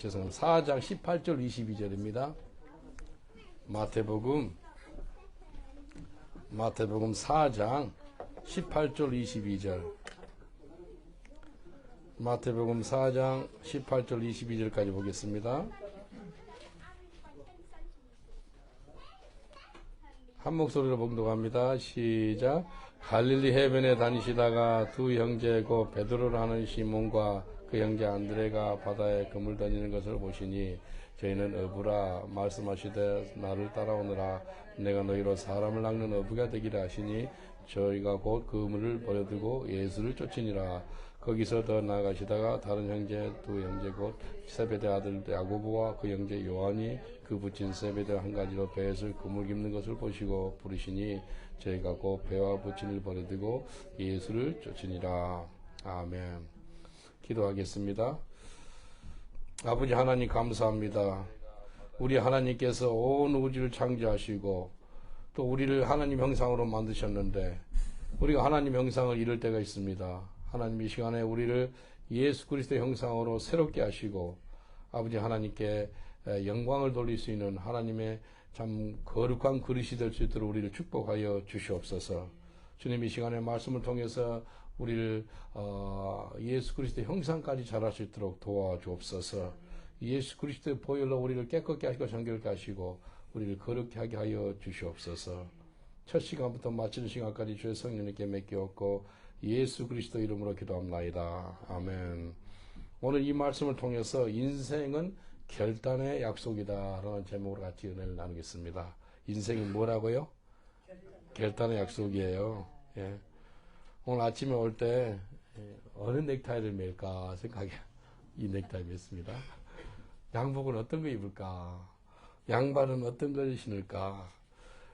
죄송합니다. 4장 18절 22절입니다. 마태복음 4장 18절 22절. 마태복음 4장 18절 22절까지 보겠습니다. 한 목소리로 봉독합니다. 시작. 갈릴리 해변에 다니시다가 두 형제 곧 베드로라는 시몬과 그 형제 안드레가 바다에 그물 던지는 것을 보시니 저희는 어부라 말씀하시되 나를 따라오너라 내가 너희로 사람을 낚는 어부가 되기를 하시니 저희가 곧 그물을 버려두고 예수를 쫓으니라. 거기서 더 나아가시다가 다른 형제 두 형제 곧 세베대 아들 야고보와 그 형제 요한이 그 붙인 세베대 한 가지로 배에서 그물 깁는 것을 보시고 부르시니 저희가 곧 배와 붙임을 버려두고 예수를 쫓으니라. 아멘. 기도하겠습니다. 아버지 하나님 감사합니다. 우리 하나님께서 온 우주를 창조하시고 또 우리를 하나님 형상으로 만드셨는데 우리가 하나님 형상을 잃을 때가 있습니다. 하나님 이 시간에 우리를 예수 그리스도의 형상으로 새롭게 하시고 아버지 하나님께 영광을 돌릴 수 있는 하나님의 참 거룩한 그릇이 될 수 있도록 우리를 축복하여 주시옵소서. 주님 이 시간에 말씀을 통해서 우리를 예수 그리스도의 형상까지 자랄 수 있도록 도와주옵소서. 예수 그리스도의 보혈로 우리를 깨끗게 하시고 정결케 하시고 우리를 거룩게 하게 하여 주시옵소서. 첫 시간부터 마치는 시간까지 주의 성령님께 맡기옵고 예수 그리스도 이름으로 기도합나이다. 아멘. 오늘 이 말씀을 통해서 인생은 결단의 약속이다 라는 제목으로 같이 은혜를 나누겠습니다. 인생이 뭐라고요? 결단의 약속이에요. 예. 오늘 아침에 올 때 어느 넥타이를 맬까 생각해 이 넥타이 맸습니다. 양복은 어떤 거 입을까? 양발은 어떤 걸 신을까?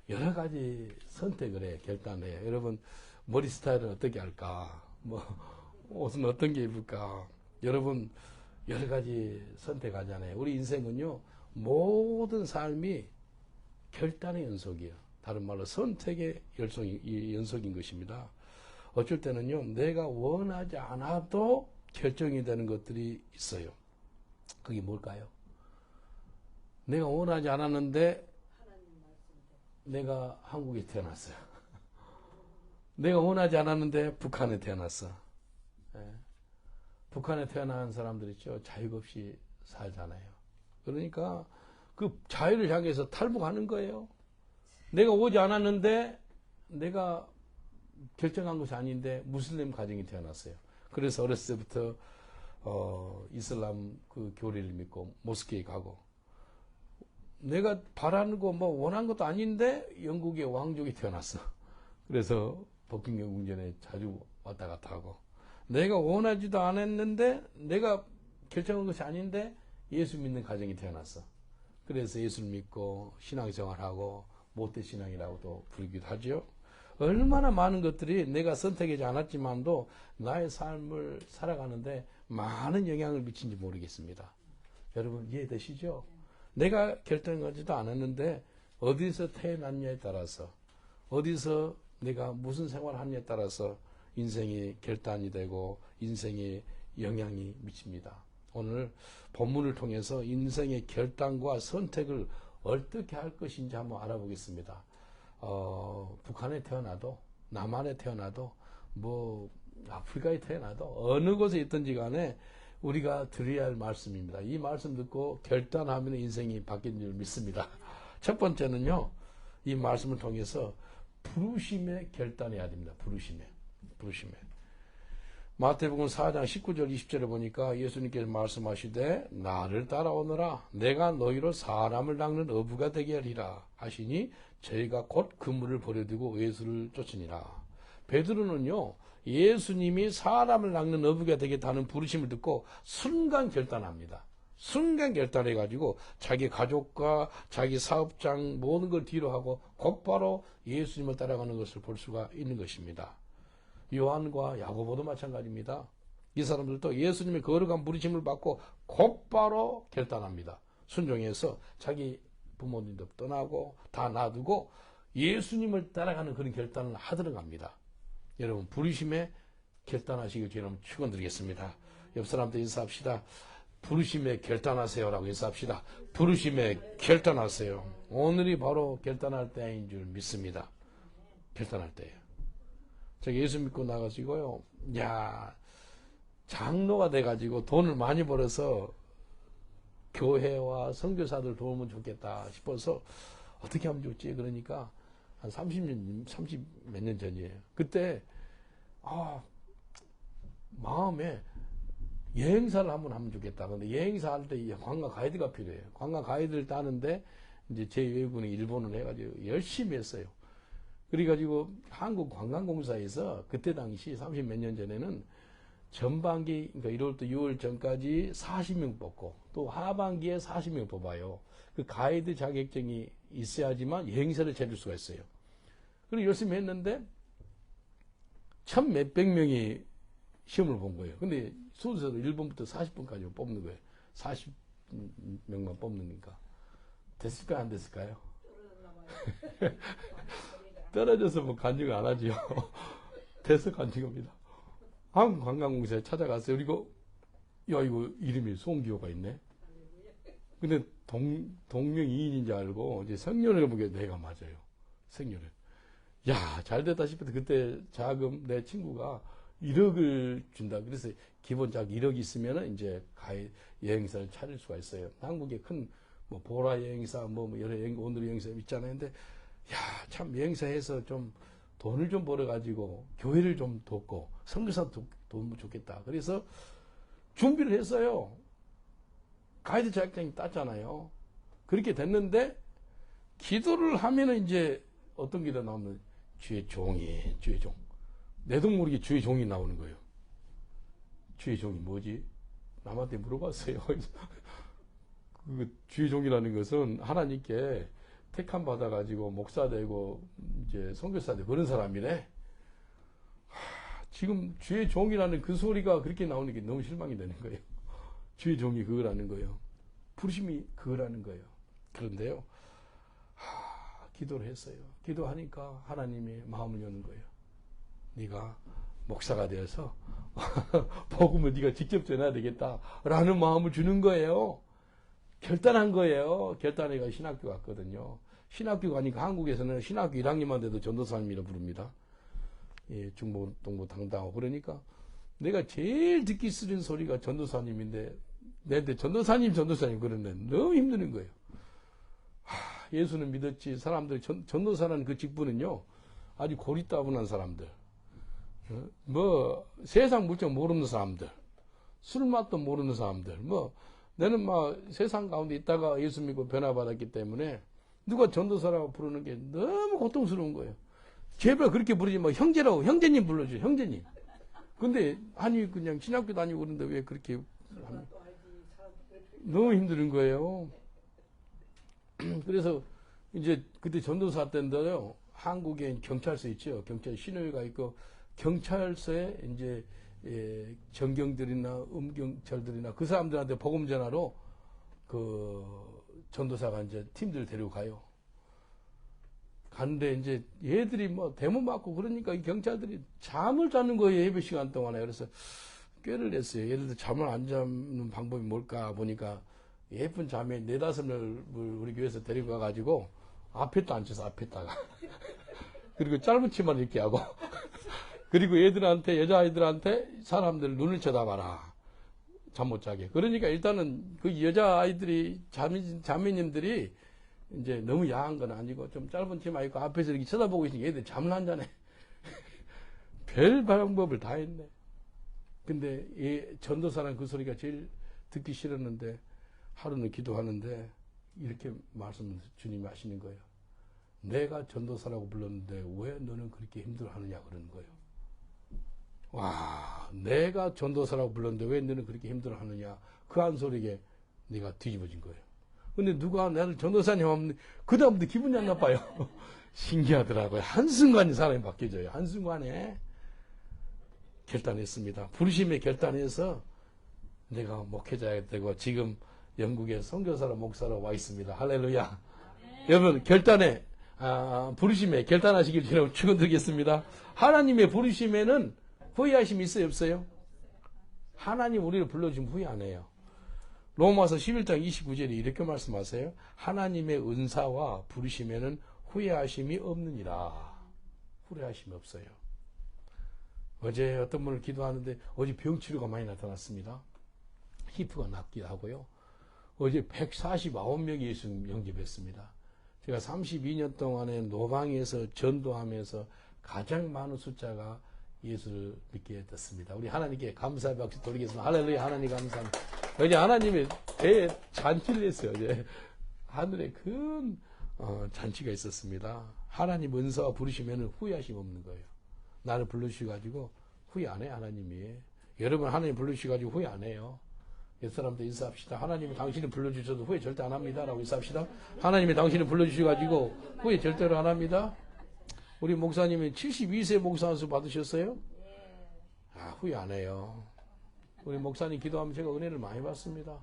여러 가지 선택을 해, 결단해. 여러분, 머리 스타일은 어떻게 할까? 옷은 어떤 게 입을까? 여러분, 여러 가지 선택하잖아요. 우리 인생은요, 모든 삶이 결단의 연속이에요. 다른 말로 선택의 연속인 것입니다. 어쩔 때는요, 내가 원하지 않아도 결정이 되는 것들이 있어요. 그게 뭘까요? 내가 원하지 않았는데 내가 한국에 태어났어요. 내가 원하지 않았는데 북한에 태어났어. 예. 북한에 태어난 사람들 있죠. 자유가 없이 살잖아요. 그러니까 그 자유를 향해서 탈북하는 거예요. 내가 오지 않았는데 내가 결정한 것이 아닌데 무슬림 가정이 태어났어요. 그래서 어렸을 때부터 이슬람 그 교리를 믿고 모스크에 가고 내가 바라는 거 원한 것도 아닌데 영국의 왕족이 태어났어. 그래서 버킹엄 궁전에 자주 왔다 갔다 하고 내가 원하지도 않았는데 내가 결정한 것이 아닌데 예수 믿는 가정이 태어났어. 그래서 예수를 믿고 신앙생활하고 모태신앙이라고도 부르기도 하죠. 얼마나 많은 것들이 내가 선택하지 않았지만도 나의 삶을 살아가는데 많은 영향을 미친지 모르겠습니다. 여러분 이해되시죠? 내가 결정하지도 않았는데 어디서 태어났냐에 따라서 어디서 내가 무슨 생활을 하느냐에 따라서 인생이 결단이 되고 인생에 영향이 미칩니다. 오늘 본문을 통해서 인생의 결단과 선택을 어떻게 할 것인지 한번 알아보겠습니다. 북한에 태어나도 남한에 태어나도 아프리카에 태어나도 어느 곳에 있든지 간에 우리가 드려야 할 말씀입니다. 이 말씀 듣고 결단하면 인생이 바뀐 줄 믿습니다. 첫 번째는요, 이 말씀을 통해서 부르심에 결단해야 됩니다. 부르심에. 마태복음 4장 19절 20절에 보니까 예수님께서 말씀하시되 나를 따라오너라 내가 너희로 사람을 낚는 어부가 되게 하리라 하시니 저희가 곧 그물을 버려두고 예수를 쫓으니라. 베드로는요 예수님이 사람을 낚는 어부가 되겠다는 부르심을 듣고 순간 결단합니다. 순간 결단해가지고 자기 가족과 자기 사업장 모든 걸 뒤로 하고 곧바로 예수님을 따라가는 것을 볼 수가 있는 것입니다. 요한과 야고보도 마찬가지입니다. 이 사람들도 예수님의 거룩한 부르심을 받고 곧바로 결단합니다. 순종해서 자기 부모님도 떠나고 다 놔두고 예수님을 따라가는 그런 결단을 하도록 합니다. 여러분 부르심에 결단하시길 주님 축원드리겠습니다. 옆 사람도 인사합시다. 부르심에 결단하세요라고 인사합시다. 부르심에 결단하세요. 오늘이 바로 결단할 때인 줄 믿습니다. 결단할 때예요. 제가 예수 믿고 나가지고요. 야, 장로가 돼가지고 돈을 많이 벌어서 교회와 선교사들 도우면 좋겠다 싶어서 어떻게 하면 좋지? 그러니까 한 30 몇 년 전이에요. 그때 마음에 여행사를 한번 하면 좋겠다. 근데 여행사 할 때 관광 가이드가 필요해요. 관광 가이드를 따는데 이제 제 외국인이 일본을 해가지고 열심히 했어요. 그래가지고 한국관광공사에서 그때 당시 30 몇 년 전에는 전반기, 그러니까 1월부터 6월 전까지 40명 뽑고 또 하반기에 40명 뽑아요. 그 가이드 자격증이 있어야지만 여행사를 차릴 수가 있어요. 그리고 열심히 했는데 1,000 몇백 명이 시험을 본 거예요. 근데 순서로 1번부터 40번까지 뽑는 거예요. 40명만 뽑는니까. 됐을까요? 안 됐을까요? 떨어져서 뭐 간증을 안 하지요. 돼서 간증합니다. 한국관광공사에 찾아갔어요. 그리고 야, 이거 이름이 송기호가 있네. 근데 동명이인인 줄 알고 이제 생년을 보게 내가 맞아요. 생년을. 야, 잘 됐다 싶어서 그때 자금 내 친구가 1억을 준다. 그래서 기본 자금 1억 있으면은 이제 여행사를 차릴 수가 있어요. 한국에 큰 뭐 보라 여행사, 뭐 여러 오늘 여행사 있잖아요. 근데 야, 참 여행사에서 좀 돈을 좀 벌어가지고 교회를 좀 돕고 선교사 도우면 좋겠다. 그래서 준비를 했어요. 가이드 자격증이 땄잖아요. 그렇게 됐는데 기도를 하면은 이제 어떤 기도 나오면 주의 종이, 주의 종. 내도 모르게 주의 종이 나오는 거예요. 주의 종이 뭐지? 남한테 물어봤어요. 그 주의 종이라는 것은 하나님께 택함 받아가지고 목사 되고 이제 선교사 되고 그런 사람이래. 지금 주의 종이라는 그 소리가 그렇게 나오는 게 너무 실망이 되는 거예요. 주의 종이 그거라는 거예요. 부르심이 그거라는 거예요. 그런데요, 기도를 했어요. 기도하니까 하나님이 마음을 여는 거예요. 네가 목사가 되어서 복음을 네가 직접 전해야 되겠다라는 마음을 주는 거예요. 결단한 거예요. 결단해가 신학교 갔거든요. 신학교 가니까 한국에서는 신학교 1학년만 돼도 전도사님이라 부릅니다. 예, 중보, 동부, 당당하고. 그러니까 내가 제일 듣기 싫은 소리가 전도사님인데, 내한테 전도사님 그러는데 너무 힘드는 거예요. 예수는 믿었지. 사람들, 전도사라는 그 직분은요, 아주 고리따분한 사람들. 뭐, 세상 물정 모르는 사람들. 술 맛도 모르는 사람들. 뭐, 나는 막 세상 가운데 있다가 예수 믿고 변화받았기 때문에 누가 전도사라고 부르는 게 너무 고통스러운 거예요. 제발 그렇게 부르지 마. 형제라고, 형제님 불러줘, 형제님. 근데, 아니, 그냥 신학교 다니고 그러는데 왜 그렇게 너무 힘드는 거예요. 그래서 이제 그때 전도사 때인데요, 한국에 경찰서 있죠. 경찰 신호위가 있고, 경찰서에 이제 정경들이나 음경찰들이나 그 사람들한테 복음 전하러 그 전도사가 이제 팀들 데리고 가요. 가는데 이제 얘들이 뭐 대문 맞고 그러니까 이 경찰들이 잠을 자는 거예요. 예배 시간 동안에. 그래서 꾀를 냈어요. 예를 들어 잠을 안 자는 방법이 뭘까 보니까 예쁜 자매 4-5을 우리 교회에서 데리고 가가지고 앞에도 앉혀서 앞에다가 그리고 짧은 치마를 이렇게 하고 그리고 얘들한테, 여자아이들한테 사람들 눈을 쳐다봐라. 잠 못 자게. 그러니까 일단은 그 여자아이들이, 자매님들이 이제 너무 야한 건 아니고 좀 짧은 치마 입고 앞에서 이렇게 쳐다보고 있으니까 얘들 잠을 안 자네. 별 방법을 다 했네. 근데 이 전도사는 그 소리가 제일 듣기 싫었는데 하루는 기도하는데 이렇게 말씀 주님이 하시는 거예요. 내가 전도사라고 불렀는데 왜 너는 그렇게 힘들어하느냐 그러는 거예요. 와, 내가 전도사라고 불렀는데 왜 너는 그렇게 힘들어하느냐. 그 한 소리에 내가 뒤집어진 거예요. 근데 누가 나를 전도사님 하면 그 다음부터 기분이 안 나빠요. 신기하더라고요. 한순간에 사람이 바뀌어져요. 한순간에 결단했습니다. 부르심에 결단해서 내가 목회자가 되고 지금 영국에 선교사로 목사로 와 있습니다. 할렐루야. 여러분 결단에 부르심에 결단하시길 저는 축원드리겠습니다. 하나님의 부르심에는 후회하심이 있어요 없어요? 하나님 우리를 불러주면 후회 안 해요. 로마서 11장 29절에 이렇게 말씀하세요. 하나님의 은사와 부르심에는 후회하심이 없느니라. 후회하심이 없어요. 어제 어떤 분을 기도하는데 어제 병치료가 많이 나타났습니다. 히프가 낫기도 하고요. 어제 149명이 예수 영접했습니다. 제가 32년 동안에 노방에서 전도하면서 가장 많은 숫자가 예수를 믿게 됐습니다. 우리 하나님께 감사의 박수 돌리겠습니다. 할렐루야. 하나님 감사합니다. 어제 하나님의 배에 잔치를 했어요. 어제 하늘에 큰 잔치가 있었습니다. 하나님 은사와 부르시면 후회하심 없는 거예요. 나를 불러주셔가지고 후회 안 해, 하나님이. 여러분 하나님 불러주셔가지고 후회 안 해요. 옛 사람들 인사합시다. 하나님이 당신을 불러주셔도 후회 절대 안 합니다. 라고 인사합시다. 하나님이 당신을 불러주셔가지고 후회 절대로 안 합니다. 우리 목사님이 72세 목사 안수 받으셨어요? 후회 안 해요. 우리 목사님 기도하면 제가 은혜를 많이 받습니다.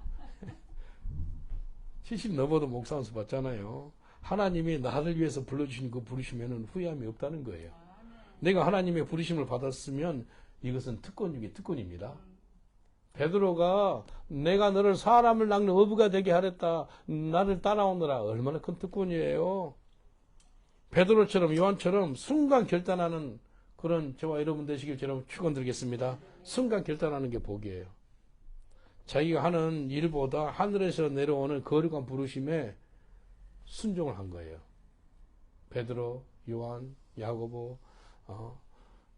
70 넘어도 목사 안수 받잖아요. 하나님이 나를 위해서 불러주신 그 부르시면 후회함이 없다는 거예요. 내가 하나님의 부르심을 받았으면 이것은 특권 중에 특권입니다. 베드로가 내가 너를 사람을 낚는 어부가 되게 하랬다. 나를 따라오느라 얼마나 큰 특권이에요. 베드로처럼 요한처럼 순간 결단하는 그런 저와 여러분 되시길 저는 축원드리겠습니다. 순간 결단하는 게 복이에요. 자기가 하는 일보다 하늘에서 내려오는 거룩한 부르심에 순종을 한 거예요. 베드로, 요한, 야고보,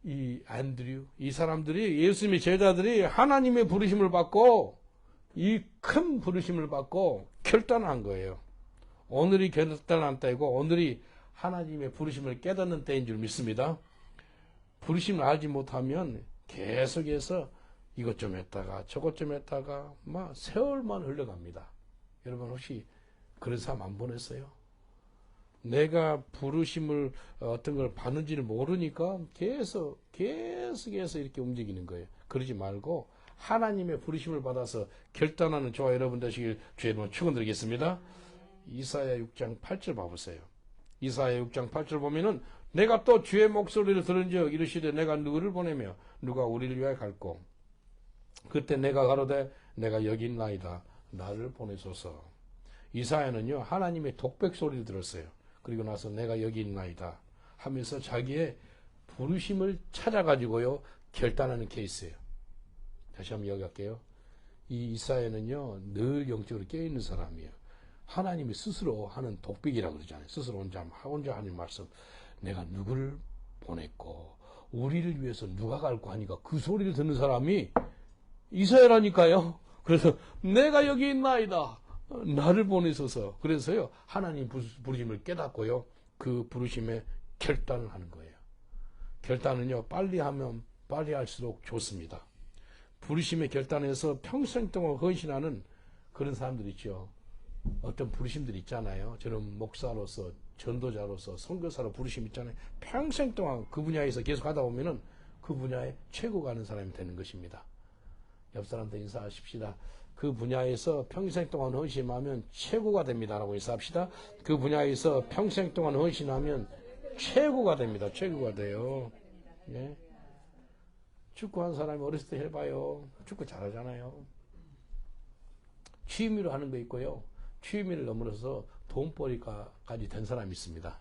이 안드류, 이 사람들이 예수님의 제자들이 하나님의 부르심을 받고 이 큰 부르심을 받고 결단한 거예요. 오늘이 결단한 때이고 오늘이 하나님의 부르심을 깨닫는 때인 줄 믿습니다. 부르심을 알지 못하면 계속해서 이것 좀 했다가 저것 좀 했다가 막 세월만 흘러갑니다. 여러분 혹시 그런 삶 안 보냈어요? 내가 부르심을 어떤 걸 받는지를 모르니까 계속해서 이렇게 움직이는 거예요. 그러지 말고 하나님의 부르심을 받아서 결단하는 저와 여러분 되시길 주의 이름으로 축원드리겠습니다. 이사야 6장 8절 봐보세요. 이사야 6장 8절 보면은 내가 또 주의 목소리를 들은즉 이르시되 내가 누구를 보내며 누가 우리를 위하여 갈꼬 그때 내가 가로되 내가 여기 있나이다 나를 보내소서. 이사야는요 하나님의 독백 소리를 들었어요. 그리고 나서 내가 여기 있나이다 하면서 자기의 부르심을 찾아가지고요 결단하는 케이스예요. 다시 한번 이야기할게요. 이 이사야는요 늘 영적으로 깨어있는 사람이에요. 하나님이 스스로 하는 독백이라고 그러잖아요. 스스로 혼자 하는 말씀. 내가 누구를 보냈고 우리를 위해서 누가 갈고 하니까 그 소리를 듣는 사람이 이사야라니까요. 그래서 내가 여기 있나이다. 나를 보내소서. 그래서요 하나님 부르심을 깨닫고요 그 부르심에 결단을 하는 거예요. 결단은요 빨리 하면 빨리 할수록 좋습니다. 부르심에 결단해서 평생 동안 헌신하는 그런 사람들 있죠. 어떤 부르심들 있잖아요. 저는 목사로서 전도자로서 선교사로 부르심 있잖아요. 평생 동안 그 분야에서 계속 하다 보면은 그 분야에 최고 가는 사람이 되는 것입니다. 옆 사람한테 인사하십시다. 그 분야에서 평생 동안 헌신하면 최고가 됩니다라고 인사합시다. 그 분야에서 평생 동안 헌신하면 최고가 됩니다. 최고가 돼요. 예. 축구한 사람이 어렸을 때 해봐요. 축구 잘하잖아요. 취미로 하는 거 있고요. 취미를 넘어서 돈벌이까지 된 사람이 있습니다.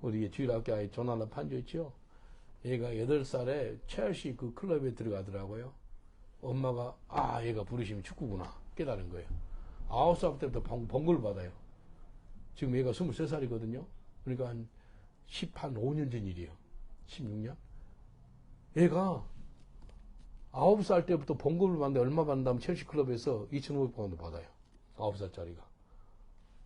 우리 주일학교에 조나나 판조 있죠? 얘가 8살에 첼시 그 클럽에 들어가더라고요. 엄마가 얘가 부르시면 축구구나 깨달은 거예요. 9살 때부터 번거를 받아요. 지금 얘가 23살이거든요. 그러니까 한 5년 전 일이에요. 16년. 얘가 9살 때부터 번거를 받는데 얼마 받는다면 첼시 클럽에서 2,500파운드 받아요. 9살짜리가.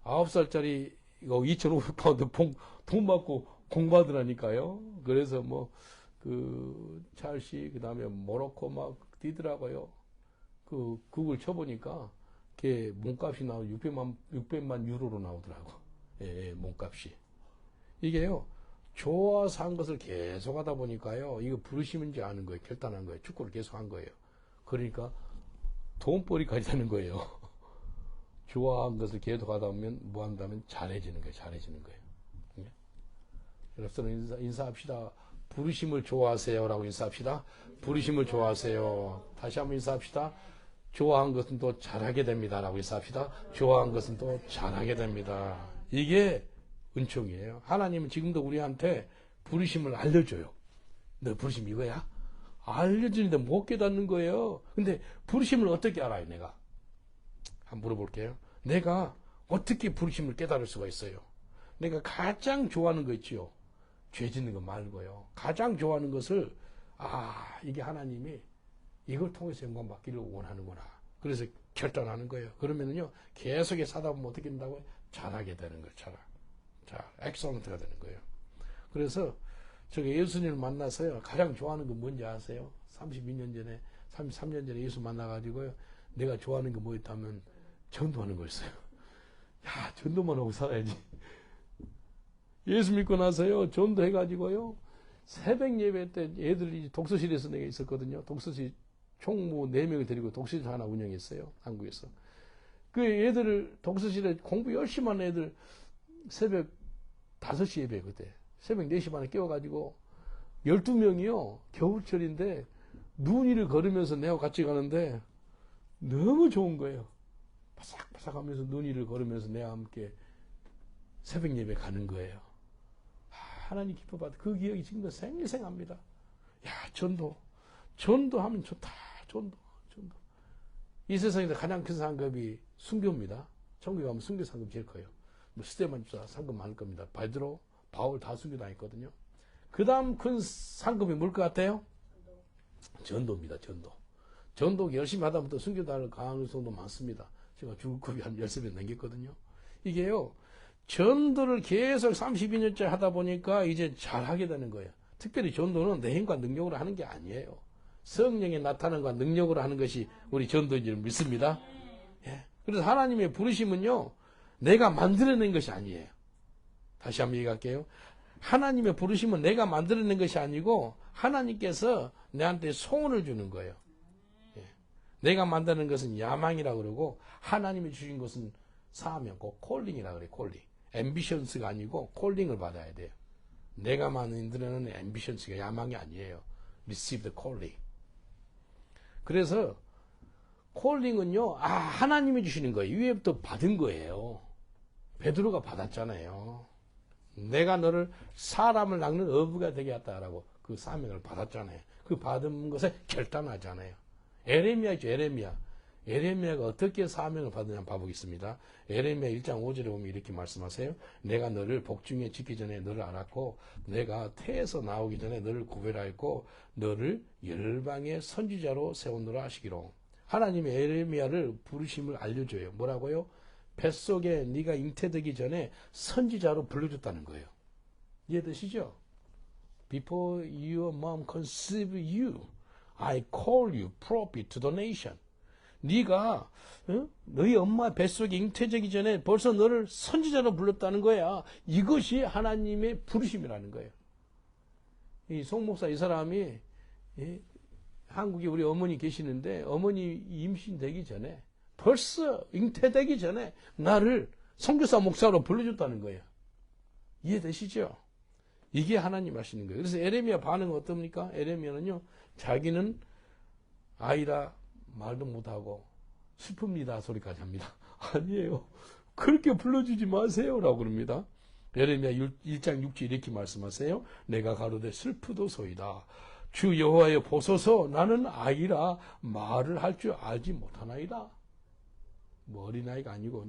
9살짜리 이거 2,500파운드 돈 받고 공부하더라니까요. 그래서 첼시, 그 다음에 모로코 막 뛰더라고요. 그걸 쳐보니까, 걔 몸값이 600만 유로로 나오더라고. 예, 몸값이. 이게요, 좋아서 한 것을 계속 하다 보니까요, 이거 부르심인지 아는 거예요. 결단한 거예요. 축구를 계속 한 거예요. 그러니까, 돈벌이까지 하는 거예요. 좋아한 것을 계속 하다 보면, 뭐 한다면 잘해지는 거예요. 잘해지는 거예요. 예? 여러분, 인사합시다. 부르심을 좋아하세요. 라고 인사합시다. 부르심을 좋아하세요. 다시 한번 인사합시다. 좋아한 것은 또 잘하게 됩니다. 라고 인사합시다. 좋아한 것은 또 잘하게 됩니다. 이게 은총이에요. 하나님은 지금도 우리한테 부르심을 알려줘요. 너 부르심 이거야? 알려주는데 못 깨닫는 거예요. 근데 부르심을 어떻게 알아요, 내가? 한번 물어볼게요. 내가 어떻게 부르심을 깨달을 수가 있어요? 내가 가장 좋아하는 거 있지요? 죄 짓는 거 말고요. 가장 좋아하는 것을, 이게 하나님이 이걸 통해서 영광 받기를 원하는구나. 그래서 결단하는 거예요. 그러면은요, 계속해서 하다 보면 어떻게 된다고요? 잘하게 되는 거예요, 엑설런트가 되는 거예요. 그래서, 제가 예수님을 만나서요, 가장 좋아하는 건 뭔지 아세요? 32년 전에, 33년 전에 예수 만나가지고요, 내가 좋아하는 게 뭐였다면, 전도하는 거였어요. 야, 전도만 하고 살아야지. 예수 믿고 나서요, 전도해가지고요, 새벽 예배 때 애들이 독서실에서 내가 있었거든요. 독서실 총무 4명을 데리고 독서실 하나 운영했어요. 한국에서. 그 애들을 독서실에 공부 열심히 하는 애들 새벽 5시 예배 그때. 새벽 4시 반에 깨워가지고 12명이요. 겨울철인데 눈 위를 걸으면서 내가 같이 가는데 너무 좋은 거예요. 바삭바삭 하면서 눈 위를 걸으면서 내가 함께 새벽 예배 가는 거예요. 하나님 기뻐받아. 그 기억이 지금도 생생합니다. 야, 전도하면 좋다. 전도. 이 세상에서 가장 큰 상급이 순교입니다. 천국에 가면 순교 상급이 제일 커요. 뭐 스테반 집사 상급 많을 겁니다. 베드로, 바울 다 순교 당했거든요. 그 다음 큰 상급이 뭘 것 같아요? 전도입니다. 전도 열심히 하다 보면 순교 당할 가능성도 많습니다. 제가 중급이 한 13배 넘겼거든요. 이게요, 전도를 계속 32년째 하다 보니까 이제 잘하게 되는 거예요. 특별히 전도는 내 힘과 능력으로 하는 게 아니에요. 성령의 나타남과 능력으로 하는 것이 우리 전도인 줄 믿습니다. 예. 그래서 하나님의 부르심은요, 내가 만들어낸 것이 아니에요. 다시 한번 얘기할게요. 하나님의 부르심은 내가 만들어낸 것이 아니고 하나님께서 내한테 소원을 주는 거예요. 예. 내가 만드는 것은 야망이라고 그러고 하나님이 주신 것은 사명, 콜링이라고 그래요. 콜링. 앰비션스가 아니고 콜링을 받아야 돼요. 내가 만드는 앰비션스가 야망이 아니에요. Receive the calling. 그래서 콜링은요, 하나님이 주시는 거예요. 위에부터 받은 거예요. 베드로가 받았잖아요. 내가 너를 사람을 낚는 어부가 되게 했다라고 그 사명을 받았잖아요. 그 받은 것에 결단하잖아요. 에레미야 있죠, 에레미야. 에레미야가 어떻게 사명을 받느냐 봐보겠습니다. 에레미야 1장 5절에 보면 이렇게 말씀하세요. 내가 너를 복중에 짓기 전에 너를 알았고 내가 태에서 나오기 전에 너를 구별하였고 너를 열방의 선지자로 세우노라 하시기로. 하나님이 에레미야를 부르심을 알려줘요. 뭐라고요? 뱃속에 네가 잉태되기 전에 선지자로 불러줬다는 거예요. 이해되시죠? Before your mom conceived you, I call you prophet to the nation. 네가 너희 엄마 뱃속에 잉태되기 전에 벌써 너를 선지자로 불렀다는 거야. 이것이 하나님의 부르심이라는 거예요. 이 송목사 이 사람이 한국에 우리 어머니 계시는데 어머니 임신되기 전에 벌써 잉태되기 전에 나를 선교사 목사로 불러줬다는 거예요. 이해되시죠? 이게 하나님 하시는 거예요. 그래서 에레미야 반응은 어떻습니까? 에레미야는요, 자기는 아이라 말도 못하고 슬픕니다 소리까지 합니다. 아니에요. 그렇게 불러주지 마세요 라고 그럽니다. 에레미야 1장 6절 이렇게 말씀하세요. 내가 가로되 슬프도소이다. 주 여호와여 보소서 나는 아이라 말을 할 줄 알지 못하나이다. 뭐 어린아이가 아니고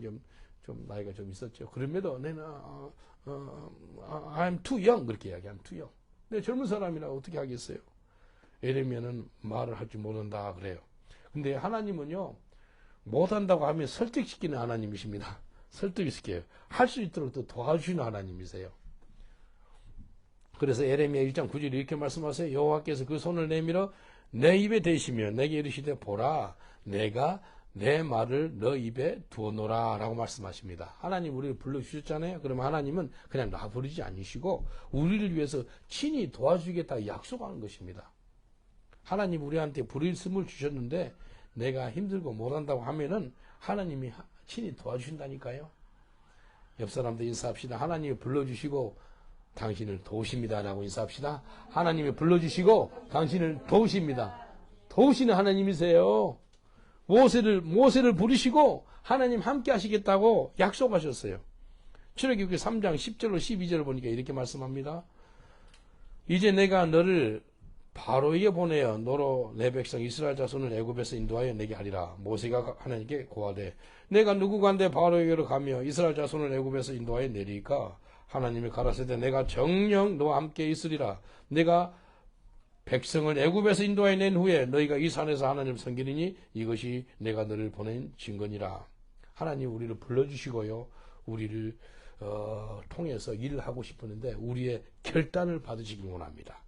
좀 나이가 좀 있었죠. 그럼에도 내는 I'm too young 그렇게 이야기하면 too young. 내 젊은 사람이라 어떻게 하겠어요. 에레미야는 말을 할 줄 모른다 그래요. 근데 하나님은요, 못한다고 하면 설득시키는 하나님이십니다. 설득시켜요. 할 수 있도록 또 도와주시는 하나님이세요. 그래서 에레미야 1장 9절 이렇게 말씀하세요. 여호와께서 그 손을 내밀어 내 입에 대시며 내게 이르시되 보라 내가 내 말을 너 입에 두어놓으라 라고 말씀하십니다. 하나님 우리를 불러주셨잖아요. 그러면 하나님은 그냥 나 부르지 않으시고 우리를 위해서 친히 도와주겠다 약속하는 것입니다. 하나님 우리한테 부르심을 주셨는데 내가 힘들고 못한다고 하면은 하나님이 친히 도와주신다니까요. 옆 사람도 인사합시다. 하나님이 불러주시고 당신을 도우십니다 라고 인사합시다. 하나님이 불러주시고 당신을 도우십니다. 도우시는 하나님이세요. 모세를 부르시고 하나님 함께 하시겠다고 약속하셨어요. 출애굽기 3장 10절로 12절을 보니까 이렇게 말씀합니다. 이제 내가 너를 바로에게 보내어 너로 내 백성 이스라엘 자손을 애굽에서 인도하여 내게 하리라. 모세가 하나님께 고하되 내가 누구간데 바로에게로 가며 이스라엘 자손을 애굽에서 인도하여 내리까 하나님이 가라사대 내가 정녕 너와 함께 있으리라. 내가 백성을 애굽에서 인도하여 낸 후에 너희가 이 산에서 하나님을 섬기리니 이것이 내가 너를 보낸 증거니라. 하나님 우리를 불러주시고요. 우리를 통해서 일을 하고 싶었는데 우리의 결단을 받으시길 원합니다.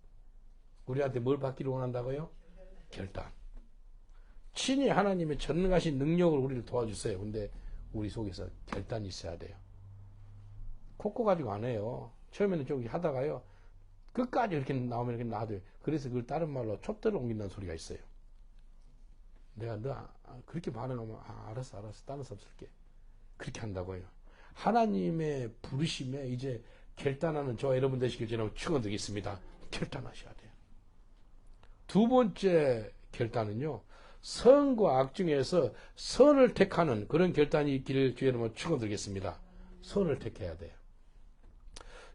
우리한테 뭘 받기를 원한다고요? 결단. 친히 하나님의 전능하신 능력으로 우리를 도와주세요. 근데 우리 속에서 결단이 있어야 돼요. 콕코 가지고 안 해요. 처음에는 좀 하다가요. 끝까지 이렇게 나오면 이렇게 놔둬요. 그래서 그걸 다른 말로 촛대를 옮긴다는 소리가 있어요. 내가 너 그렇게 반응하면 알았어 다른 사람 쓸게. 그렇게 한다고요. 하나님의 부르심에 이제 결단하는 저와 여러분 되시길 저는 축원드리겠습니다. 결단하셔야 돼요. 두 번째 결단은요. 선과 악 중에서 선을 택하는 그런 결단이 있기를 주의 이름으로 축원드리겠습니다. 선을 택해야 돼요.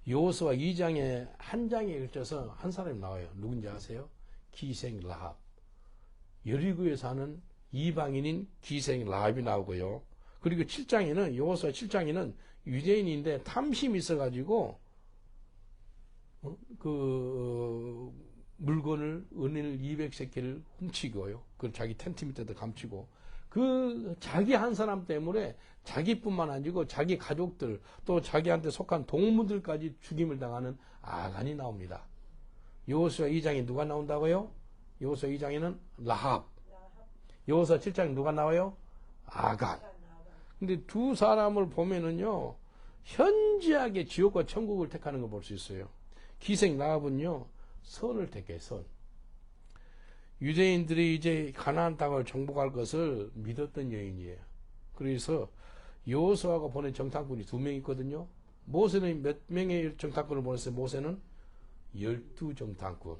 여호수아 2장에 한 장에 걸쳐서 한 사람이 나와요. 누군지 아세요? 기생 라합. 여리고에 사는 이방인인 기생 라합이 나오고요. 그리고 7장에는 여호수아 7장에는 유대인인데 탐심이 있어가지고 물건을 은을 200세겔을 훔치고요. 그걸 자기 텐트 밑에다 감추고 그 자기 한 사람 때문에 자기뿐만 아니고 자기 가족들 또 자기한테 속한 동무들까지 죽임을 당하는 아간이 나옵니다. 여호수아 2장에 누가 나온다고요? 여호수아 2장에는 라합. 여호수아 7장에 누가 나와요? 아간. 근데 두 사람을 보면은요. 현지하게 지옥과 천국을 택하는 걸 볼 수 있어요. 기생 라합은요. 선을 택해 선. 유대인들이 이제 가나안 땅을 정복할 것을 믿었던 여인이에요. 그래서 여호수아가 보낸 정탐꾼이 2명 있거든요. 모세는 몇 명의 정탐꾼을 보냈어요? 모세는 12정탐꾼.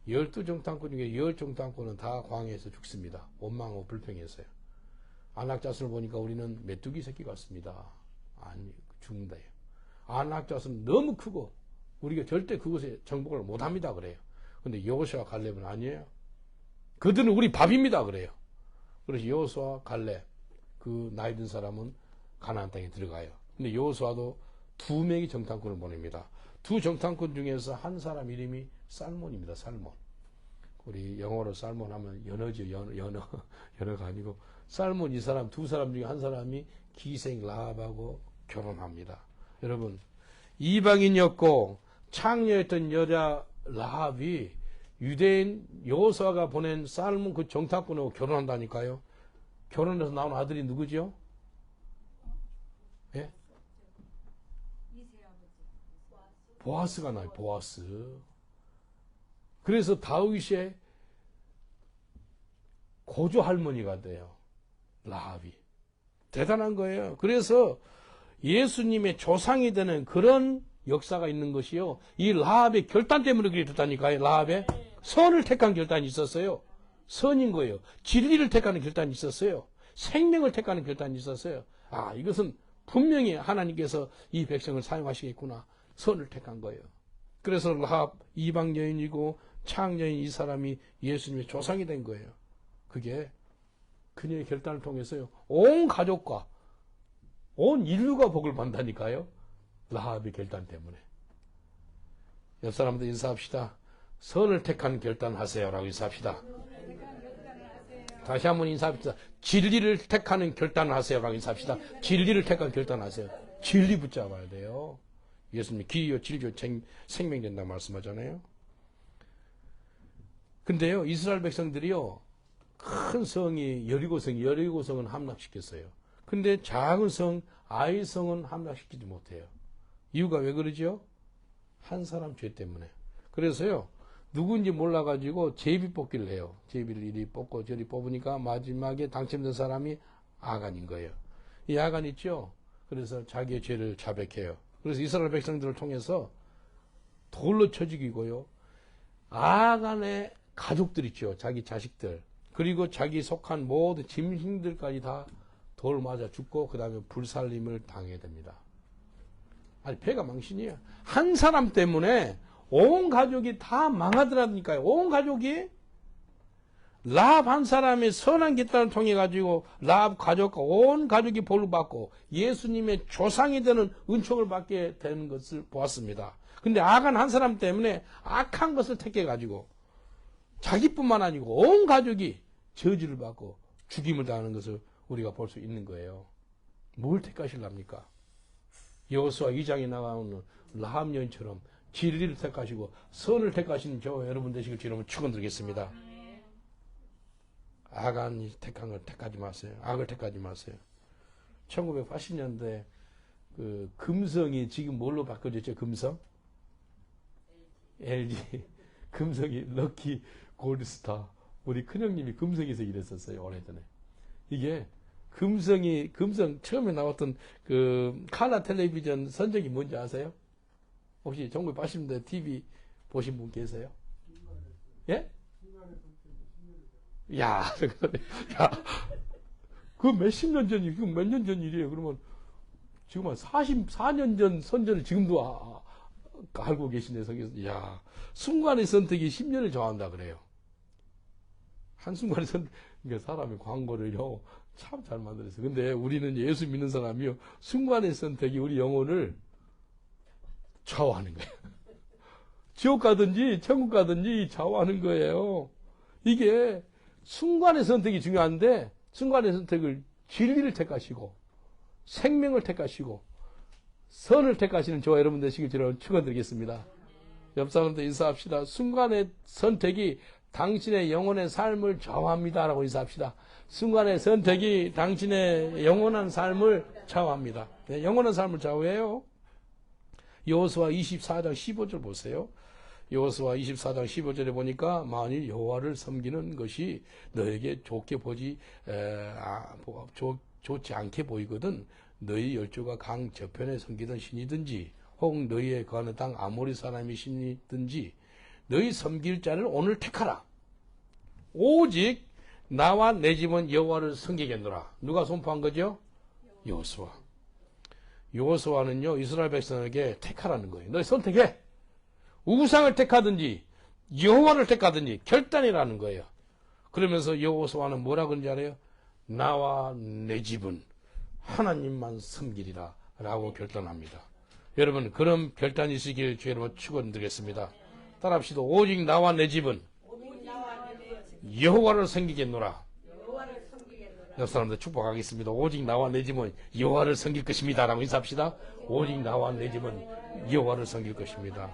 12정탐꾼 중에 10정탐꾼은 다 광야에서 죽습니다. 원망하고 불평해서요. 안악자손을 보니까 우리는 메뚜기 새끼 같습니다. 아니 죽는다. 안악자손은 너무 크고 우리가 절대 그곳에 정복을 못합니다. 그래요. 근데 여호수아 갈렙은 아니에요. 그들은 우리 밥입니다. 그래요. 그래서 여호수아 갈렙 그 나이 든 사람은 가나안 땅에 들어가요. 근데 여호수아도 2명의 정탐꾼을 보냅니다. 두 정탐꾼 중에서 한 사람 이름이 살몬입니다. 살몬. 우리 영어로 살몬 하면 연어죠. 연어가 아니고 살몬 이 사람 두 사람 중에 한 사람이 기생 라합하고 결혼합니다. 여러분 이방인이었고 창녀였던 여자 라합이 유대인 여호수아가 보낸 살몬 그 정탐꾼하고 결혼한다니까요. 결혼해서 나온 아들이 누구죠? 예? 보아스가 나요. 보아스. 그래서 다윗의 고조 할머니가 돼요. 라합이. 대단한 거예요. 그래서 예수님의 조상이 되는 그런 역사가 있는 것이요. 이 라합의 결단 때문에 그렇게 됐다니까요. 라합의 선을 택한 결단이 있었어요. 선인 거예요. 진리를 택하는 결단이 있었어요. 생명을 택하는 결단이 있었어요. 아, 이것은 분명히 하나님께서 이 백성을 사용하시겠구나. 선을 택한 거예요. 그래서 라합 이방 여인이고 창녀인 이 사람이 예수님의 조상이 된 거예요. 그게 그녀의 결단을 통해서요. 온 가족과 온 인류가 복을 받는다니까요. 라합의 결단 때문에. 옆 사람들 인사합시다. 선을 택한 결단하세요. 라고 인사합시다. 다시 한번 인사합시다. 진리를 택하는 결단하세요. 라고 인사합시다. 진리를 택한 결단하세요. 진리 붙잡아야 돼요. 예수님 길이요 진리요 생명이 된다고 말씀하잖아요. 근데요. 이스라엘 백성들이요. 큰 성이 여리고성은 함락시켰어요. 근데 작은 성 아이성은 함락시키지 못해요. 이유가 왜 그러죠? 한 사람 죄 때문에. 그래서요. 누구인지 몰라가지고 제비 뽑기를 해요. 제비를 이리 뽑고 저리 뽑으니까 마지막에 당첨된 사람이 아간인 거예요. 이 아간 있죠? 그래서 자기의 죄를 자백해요. 그래서 이스라엘 백성들을 통해서 돌로 쳐 죽이고요. 아간의 가족들 있죠. 자기 자식들. 그리고 자기 속한 모든 짐승들까지 다 돌 맞아 죽고 그 다음에 불살림을 당해야 됩니다. 아니 배가 망신이야. 한 사람 때문에 온 가족이 다 망하더라니까요. 온 가족이 라합 한 사람의 선한 결단을 통해 가지고 라합 가족과 온 가족이 복을 받고 예수님의 조상이 되는 은총을 받게 되는 것을 보았습니다. 근데 악한 한 사람 때문에 악한 것을 택해 가지고 자기뿐만 아니고 온 가족이 저주를 받고 죽임을 당하는 것을 우리가 볼 수 있는 거예요. 뭘 택하실랍니까? 여호수아 2장에 나오는 라합 여인처럼 진리를 택하시고 선을 택하시는 저 여러분 되시길 주님은 축원드리겠습니다. 악한 택한 걸 택하지 마세요. 악을 택하지 마세요. 1980년대 그 금성이 지금 뭘로 바꿔졌죠? 금성? LG. 금성이 럭키 골드스타. 우리 큰형님이 금성에서 일했었어요. 오래전에. 이게 금성 처음에 나왔던 그 칼라 텔레비전 선정이 뭔지 아세요? 혹시 1980년대 TV 보신 분 계세요? 예? 야, 그 몇십 년 전이, 그 몇 년 전 일이에요. 그러면 지금 한 44년 전 선전을 지금도 알고 계시네, 성에서. 야, 순간의 선택이 10년을 정한다 그래요. 한순간의 선택, 그러니까 사람이 광고를요, 참 잘 만들었어요. 근데 우리는 예수 믿는 사람이요, 순간의 선택이 우리 영혼을 좌우하는 거예요. 지옥 가든지, 천국 가든지 좌우하는 거예요. 이게 순간의 선택이 중요한데, 순간의 선택을 진리를 택하시고, 생명을 택하시고, 선을 택하시는 저와 여러분 되시길 저는 축원드리겠습니다. 옆 사람들 인사합시다. 순간의 선택이 당신의 영혼의 삶을 좌우합니다. 라고 인사합시다. 순간의 선택이 당신의 영원한 삶을 좌우합니다. 네, 영원한 삶을 좌우해요. 여호수아 24장 15절 보세요. 여호수아 24장 15절에 보니까 만일 여호와를 섬기는 것이 너에게 좋지 않게 보이거든 너희 열조가 강 저편에 섬기던 신이든지 혹 너희의 거하는 땅 아모리 사람이 신이든지 너희 섬길 자를 오늘 택하라. 오직 나와 내 집은 여호와를 섬기겠노라. 누가 선포한 거죠? 여호수아. 여호수아는요 이스라엘 백성에게 택하라는 거예요. 너희 선택해. 우상을 택하든지 여호와를 택하든지 결단이라는 거예요. 그러면서 여호수아는 뭐라 그런지 알아요? 나와 내 집은 하나님만 섬기리라 라고 결단합니다. 여러분 그런 결단이 있으길 주의 이름으로 축원드리겠습니다. 따라합시다. 오직 나와 내 집은 여호와를 섬기겠노라. 옆 사람들 축복하겠습니다. 오직 나와 내 집은 여호와를 섬길 것입니다 라고 인사합시다. 오직 나와 내 집은 여호와를 섬길 것입니다.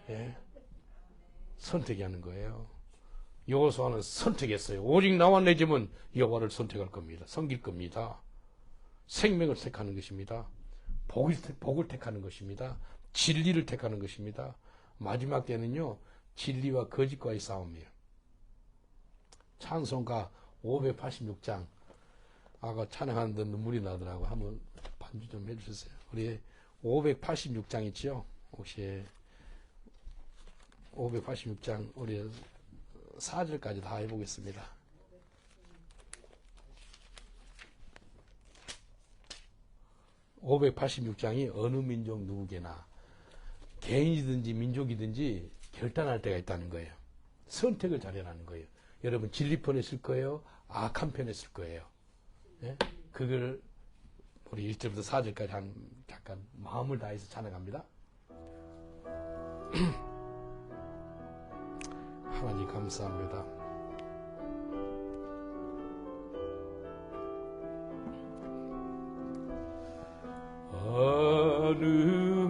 예? 선택이 하는 거예요. 여호수아는 선택했어요. 오직 나와 내 집은 여호와를 선택할 겁니다. 섬길 겁니다. 생명을 택하는 것입니다. 복을 택하는 것입니다. 진리를 택하는 것입니다. 마지막 때는요 진리와 거짓과의 싸움이에요. 찬송가 586장 아까 찬양하는데 눈물이 나더라고. 한번 반주 좀 해주세요. 우리 586장 있죠? 혹시 586장 우리 4절까지 다 해보겠습니다. 586장이 어느 민족 누구게나 개인이든지 민족이든지 결단할 때가 있다는 거예요. 선택을 잘해라는 거예요. 여러분 진리 편에 쓸 거예요? 악한 편에 쓸 거예요? 예? 그걸 우리 1절부터 4절까지 잠깐 마음을 다해서 찬양합니다. 하나님 감사합니다. 어느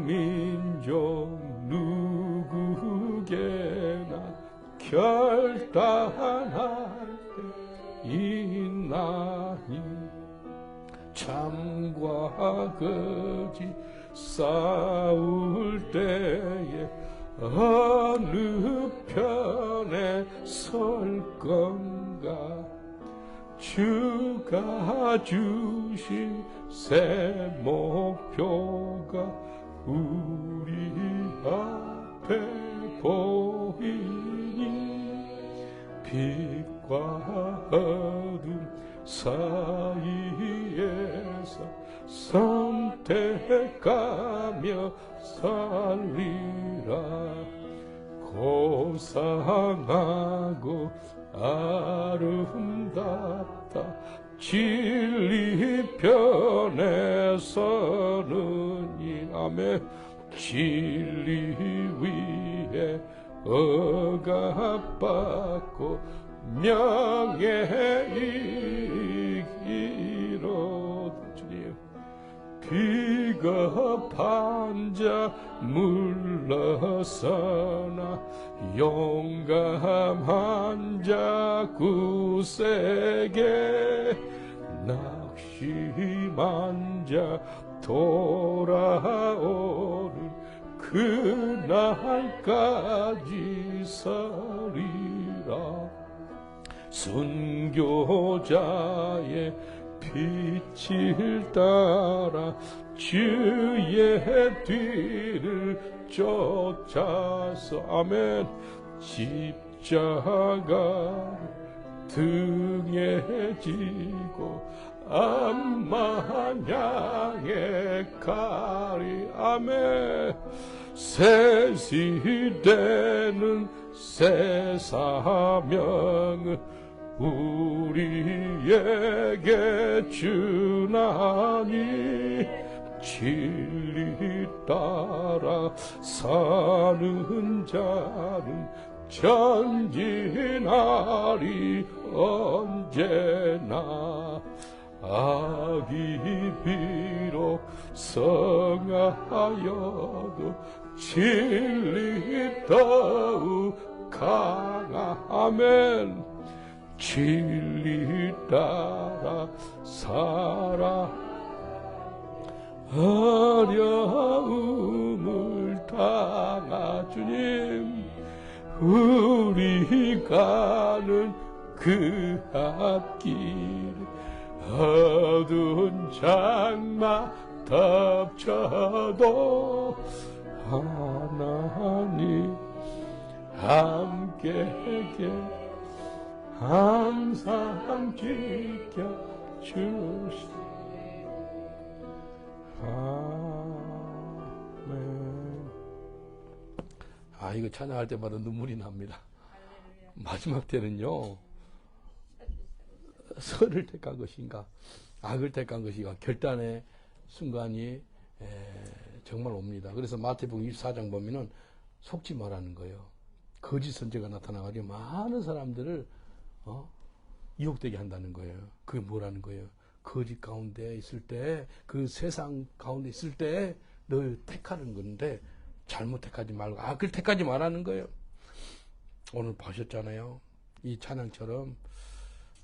민족 누구게나 결단할 때 있나니 참과 거짓 싸울 때에 어느 편에 설 건가 주가 주신 새 목표가 우리 앞에 보이니 빛 빛과 어둠 사이에서 선택하며 살리라. 고상하고 아름답다 진리 편에 서느니. 아멘. 진리 위에 억압받고 명예 이기로. 주님, 비겁한 자 물러서나 용감한 자 굳세게 낙심한 자 돌아오는 그날까지 서리라. 순교자의 빛을 따라 주의 뒤를 쫓아서. 아멘. 십자가 등에 지고 암만 향해 가리. 아멘. 새 시대는 새 사명을 우리에게 주나니 진리 따라 사는 자는 전진하리 언제나. 악이 비록 성하여도 진리 더욱 강하면 진리 따라 살아 어려움을 당하. 주님, 우리 가는 그 앞길 어두운 장마 덮쳐도 하나님 함께 항상 지켜주시. 아멘. 이거 찬양할 때마다 눈물이 납니다. 마지막 때는요, 선을 택한 것인가 악을 택한 것인가 결단의 순간이 정말 옵니다. 그래서 마태복음 24장 보면은 속지 말라는 거예요. 거짓 선지자가 나타나가지고 많은 사람들을 유혹되게 한다는 거예요. 그게 뭐라는 거예요? 거짓 가운데 있을 때, 그 세상 가운데 있을 때 널 택하는 건데 잘못 택하지 말고 악을 택하지 말라는 거예요. 오늘 보셨잖아요. 이 찬양처럼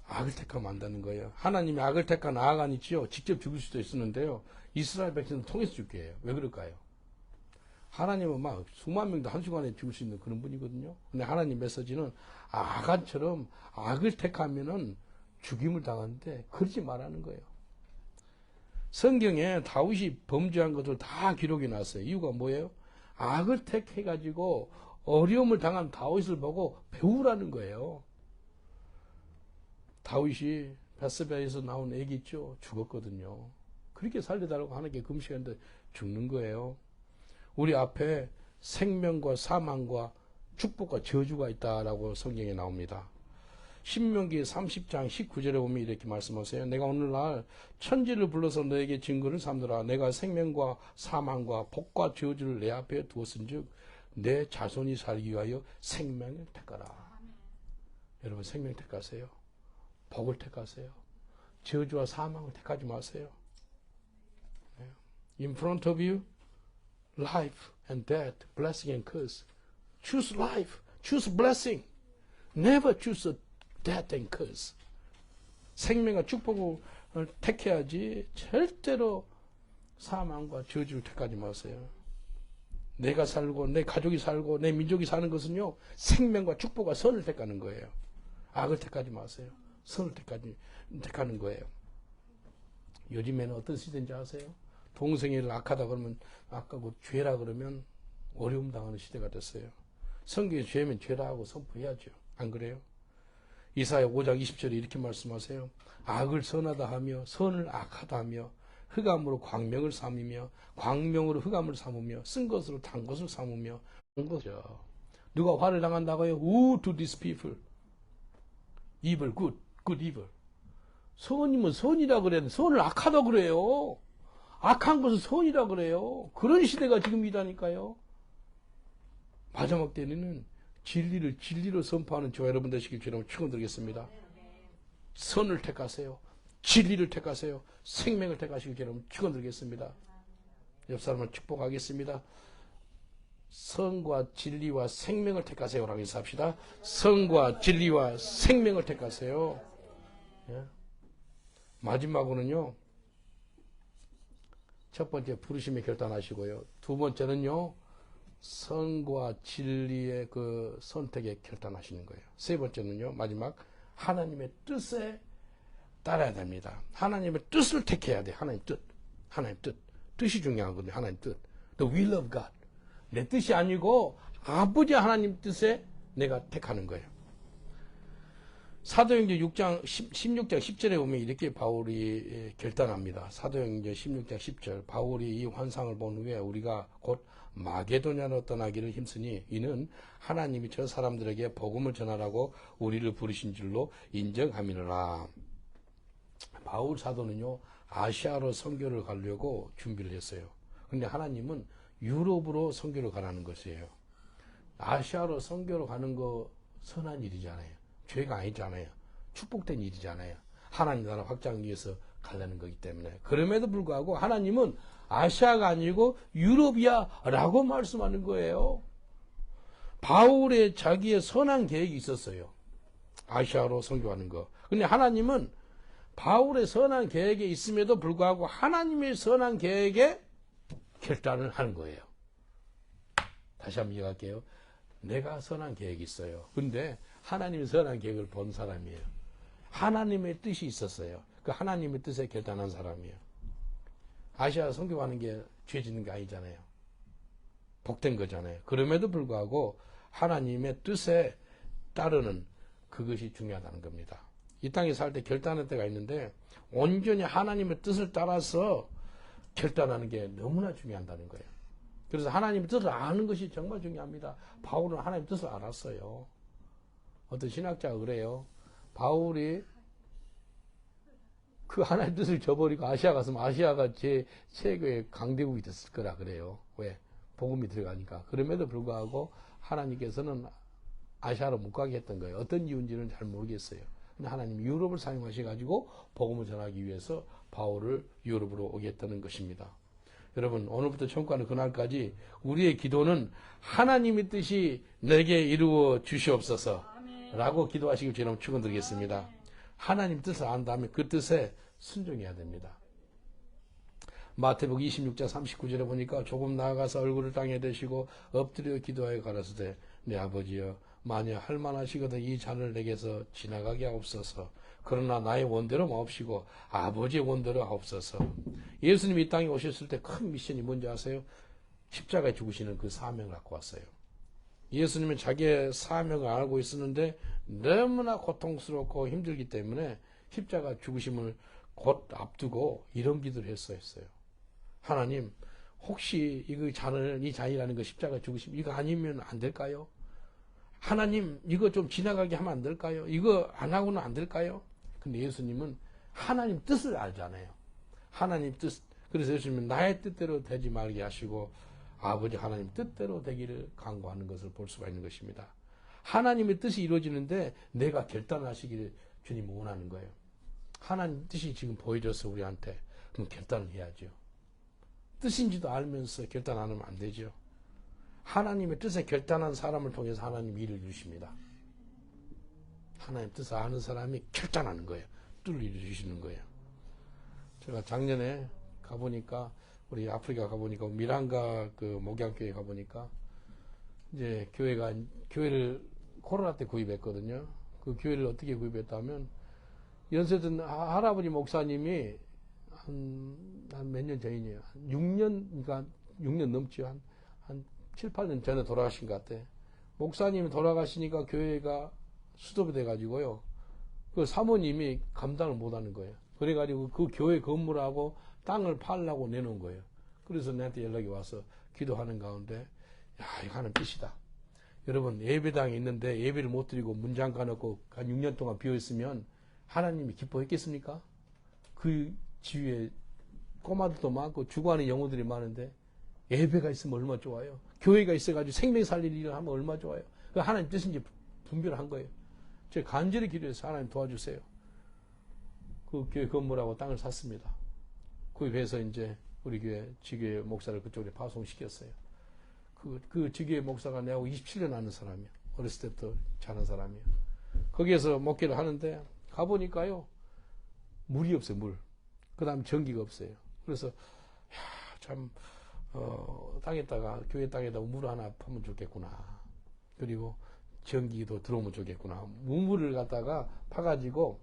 악을 택하면 안 되는 거예요. 하나님이 악을 택한 악 아니지요. 직접 죽을 수도 있었는데요. 이스라엘 백성은 통해서 죽게 해요. 왜 그럴까요? 하나님은 막 수만 명도 한순간에 죽을 수 있는 그런 분이거든요. 근데 하나님 메시지는 아간처럼 악을 택하면은 죽임을 당하는데 그러지 말라는 거예요. 성경에 다윗이 범죄한 것을 다 기록이 났어요. 이유가 뭐예요? 악을 택해가지고 어려움을 당한 다윗을 보고 배우라는 거예요. 다윗이 벳세바에서 나온 애기 있죠? 죽었거든요. 그렇게 살려달라고 하나님께 금식했는데 죽는 거예요. 우리 앞에 생명과 사망과 축복과 저주가 있다라고 성경에 나옵니다. 신명기 30장 19절에 보면 이렇게 말씀하세요. 내가 오늘날 천지를 불러서 너에게 증거를 삼더라. 내가 생명과 사망과 복과 저주를 내 앞에 두었은즉 내 자손이 살기 위하여 생명을 택하라. 여러분, 생명 택하세요. 복을 택하세요. 저주와 사망을 택하지 마세요. In front of you, life and death, blessing and curse. Choose life. Choose blessing. Never choose death and curse. 생명과 축복을 택해야지 절대로 사망과 저주를 택하지 마세요. 내가 살고 내 가족이 살고 내 민족이 사는 것은요, 생명과 축복과 선을 택하는 거예요. 악을 택하지 마세요. 선을 택하는 거예요. 요즘에는 어떤 시대인지 아세요? 동성애를 악하다 그러면 악하고 죄라 그러면 어려움 당하는 시대가 됐어요. 성경에 죄면 죄라 하고 선포해야죠. 안 그래요? 이사야 5장 20절에 이렇게 말씀하세요. 악을 선하다 하며 선을 악하다 하며 흑암으로 광명을 삼으며 광명으로 흑암을 삼으며 쓴 것으로 단 것을 삼으며 거죠. 누가 화를 당한다고요? Woe to these people. evil, good, good, evil. 선이면 선이라 그래요. 선을 악하다 그래요. 악한 것을 선이라 그래요. 그런 시대가 지금이다니까요. 마지막 때는 진리를 진리로 선포하는 저와 여러분 되시길 주님으로 축원드리겠습니다. 선을 택하세요. 진리를 택하세요. 생명을 택하시길 주님으로 축원드리겠습니다. 옆 사람을 축복하겠습니다. 성과 진리와 생명을 택하세요라고 인사합시다. 성과 진리와 생명을 택하세요. 예? 마지막으로는요. 첫 번째 부르심에 결단하시고요. 두 번째는요. 성과 진리의 그 선택에 결단하시는 거예요. 세 번째는요. 마지막 하나님의 뜻에 따라야 됩니다. 하나님의 뜻을 택해야 돼. 하나님 뜻. 하나님 뜻. 뜻이 중요하거든요. 하나님 뜻. The will of God. 내 뜻이 아니고 아버지 하나님 뜻에 내가 택하는 거예요. 사도행전 6장 16장 10절에 보면 이렇게 바울이 결단합니다. 사도행전 16장 10절 바울이 이 환상을 본 후에 우리가 곧 마게도냐로 떠나기를 힘쓰니 이는 하나님이 저 사람들에게 복음을 전하라고 우리를 부르신 줄로 인정함이라. 바울 사도는요 아시아로 선교를 가려고 준비를 했어요. 근데 하나님은 유럽으로 선교를 가라는 것이에요. 아시아로 선교로 가는 거 선한 일이잖아요. 죄가 아니잖아요. 축복된 일이잖아요. 하나님 나라 확장을 위해서 가려는 거기 때문에. 그럼에도 불구하고 하나님은 아시아가 아니고 유럽이야 라고 말씀하는 거예요. 바울의 자기의 선한 계획이 있었어요. 아시아로 선교하는 거. 근데 하나님은 바울의 선한 계획에 있음에도 불구하고 하나님의 선한 계획에 결단을 하는 거예요. 다시 한번 이야기할게요. 내가 선한 계획이 있어요. 근데 하나님의 선한 계획을 본 사람이에요. 하나님의 뜻이 있었어요. 그 하나님의 뜻에 결단한 사람이에요. 아시아 선교하는 게 죄 짓는 게 아니잖아요. 복된 거잖아요. 그럼에도 불구하고 하나님의 뜻에 따르는 그것이 중요하다는 겁니다. 이 땅에 살 때 결단할 때가 있는데 온전히 하나님의 뜻을 따라서 결단하는 게 너무나 중요하다는 거예요. 그래서 하나님의 뜻을 아는 것이 정말 중요합니다. 바울은 하나님의 뜻을 알았어요. 어떤 신학자가 그래요. 바울이 그 하나님의 뜻을 저버리고 아시아 갔으면 아시아가 제 최고의 강대국이 됐을 거라 그래요. 왜? 복음이 들어가니까. 그럼에도 불구하고 하나님께서는 아시아로 못 가게 했던 거예요. 어떤 이유인지는 잘 모르겠어요. 근데 하나님이 유럽을 사용하셔가지고 복음을 전하기 위해서 바울을 유럽으로 오게 했다는 것입니다. 여러분 오늘부터 천국가는 그날까지 우리의 기도는 하나님의 뜻이 내게 이루어 주시옵소서 라고 기도하시길 주님 축원드리겠습니다. 하나님 뜻을 안 다음에 그 뜻에 순종해야 됩니다. 마태복음 26장 39절에 보니까 조금 나아가서 얼굴을 땅에 대시고 엎드려 기도하여 가라사대 내 아버지여 만일 할만하시거든 이 잔을 내게서 지나가게 하옵소서. 그러나 나의 원대로 마옵시고 아버지의 원대로 하옵소서. 예수님이 이 땅에 오셨을 때 큰 미션이 뭔지 아세요? 십자가에 죽으시는 그 사명을 갖고 왔어요. 예수님은 자기의 사명을 알고 있었는데 너무나 고통스럽고 힘들기 때문에 십자가 죽으심을 곧 앞두고 이런 기도를 했어요. 하나님 혹시 이 잔이라는 거 십자가 죽으심 이거 아니면 안 될까요? 하나님 이거 좀 지나가게 하면 안 될까요? 이거 안 하고는 안 될까요? 근데 예수님은 하나님 뜻을 알잖아요. 하나님 뜻. 그래서 예수님은 나의 뜻대로 되지 말게 하시고 아버지 하나님 뜻대로 되기를 간구하는 것을 볼 수가 있는 것입니다. 하나님의 뜻이 이루어지는데 내가 결단하시기를 주님 원하는 거예요. 하나님 뜻이 지금 보여줘서 우리한테 그럼 결단을 해야죠. 뜻인지도 알면서 결단 안 하면 안 되죠. 하나님의 뜻에 결단한 사람을 통해서 하나님 일을 이루십니다. 하나님 뜻을 아는 사람이 결단하는 거예요. 뜻을 이루시는 거예요. 제가 작년에 가보니까 우리 아프리카 가보니까 미란가 그 목양교회 가보니까 이제 교회를 코로나 때 구입했거든요. 그 교회를 어떻게 구입했다면 연세든 할아버지 목사님이 한 몇 년 전이에요. 한 6년, 그러니까 6년 넘죠. 한 7, 8년 전에 돌아가신 것 같아. 목사님이 돌아가시니까 교회가 수도비 돼가지고요. 그 사모님이 감당을 못하는 거예요. 그래가지고 그 교회 건물하고 땅을 팔라고 내놓은 거예요. 그래서 나한테 연락이 와서 기도하는 가운데, 야, 이거 하나님 뜻이다. 여러분, 예배당에 있는데 예배를 못 드리고 문 잠가놓고 한 6년 동안 비어있으면 하나님이 기뻐했겠습니까? 그 지위에 꼬마들도 많고 죽어가는 영혼들이 많은데 예배가 있으면 얼마나 좋아요. 교회가 있어가지고 생명 살릴 일을 하면 얼마나 좋아요. 그 하나님 뜻인지 분별한 거예요. 제가 간절히 기도해서 하나님 도와주세요. 그 교회 건물하고 땅을 샀습니다. 구입해서 이제 우리 교회 지교회 목사를 그쪽에 파송시켰어요. 그 지교회 목사가 내하고 27년 아는 사람이에요. 어렸을 때부터 자는 사람이에요. 거기에서 목회를 하는데 가보니까요, 물이 없어요, 물. 그 다음에 전기가 없어요. 그래서, 참, 땅에다가, 교회 땅에다가 물 하나 파면 좋겠구나. 그리고 전기도 들어오면 좋겠구나. 우물을 갖다가 파가지고,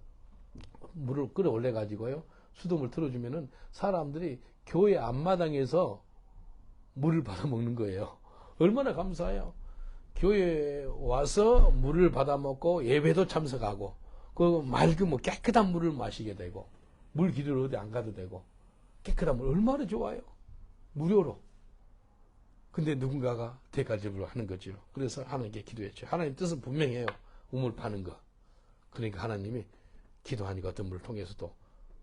물을 끌어올려가지고요, 수돗물 틀어주면은 사람들이 교회 앞마당에서 물을 받아 먹는 거예요. 얼마나 감사해요. 교회에 와서 물을 받아 먹고 예배도 참석하고, 그 맑은 뭐 깨끗한 물을 마시게 되고, 물 기르러 어디 안 가도 되고, 깨끗한 물 얼마나 좋아요. 무료로. 근데 누군가가 대가 지불을 하는 거죠. 그래서 하나님께 기도했죠. 하나님 뜻은 분명해요. 우물 파는 거. 그러니까 하나님이 기도하니까 어떤 분을 통해서도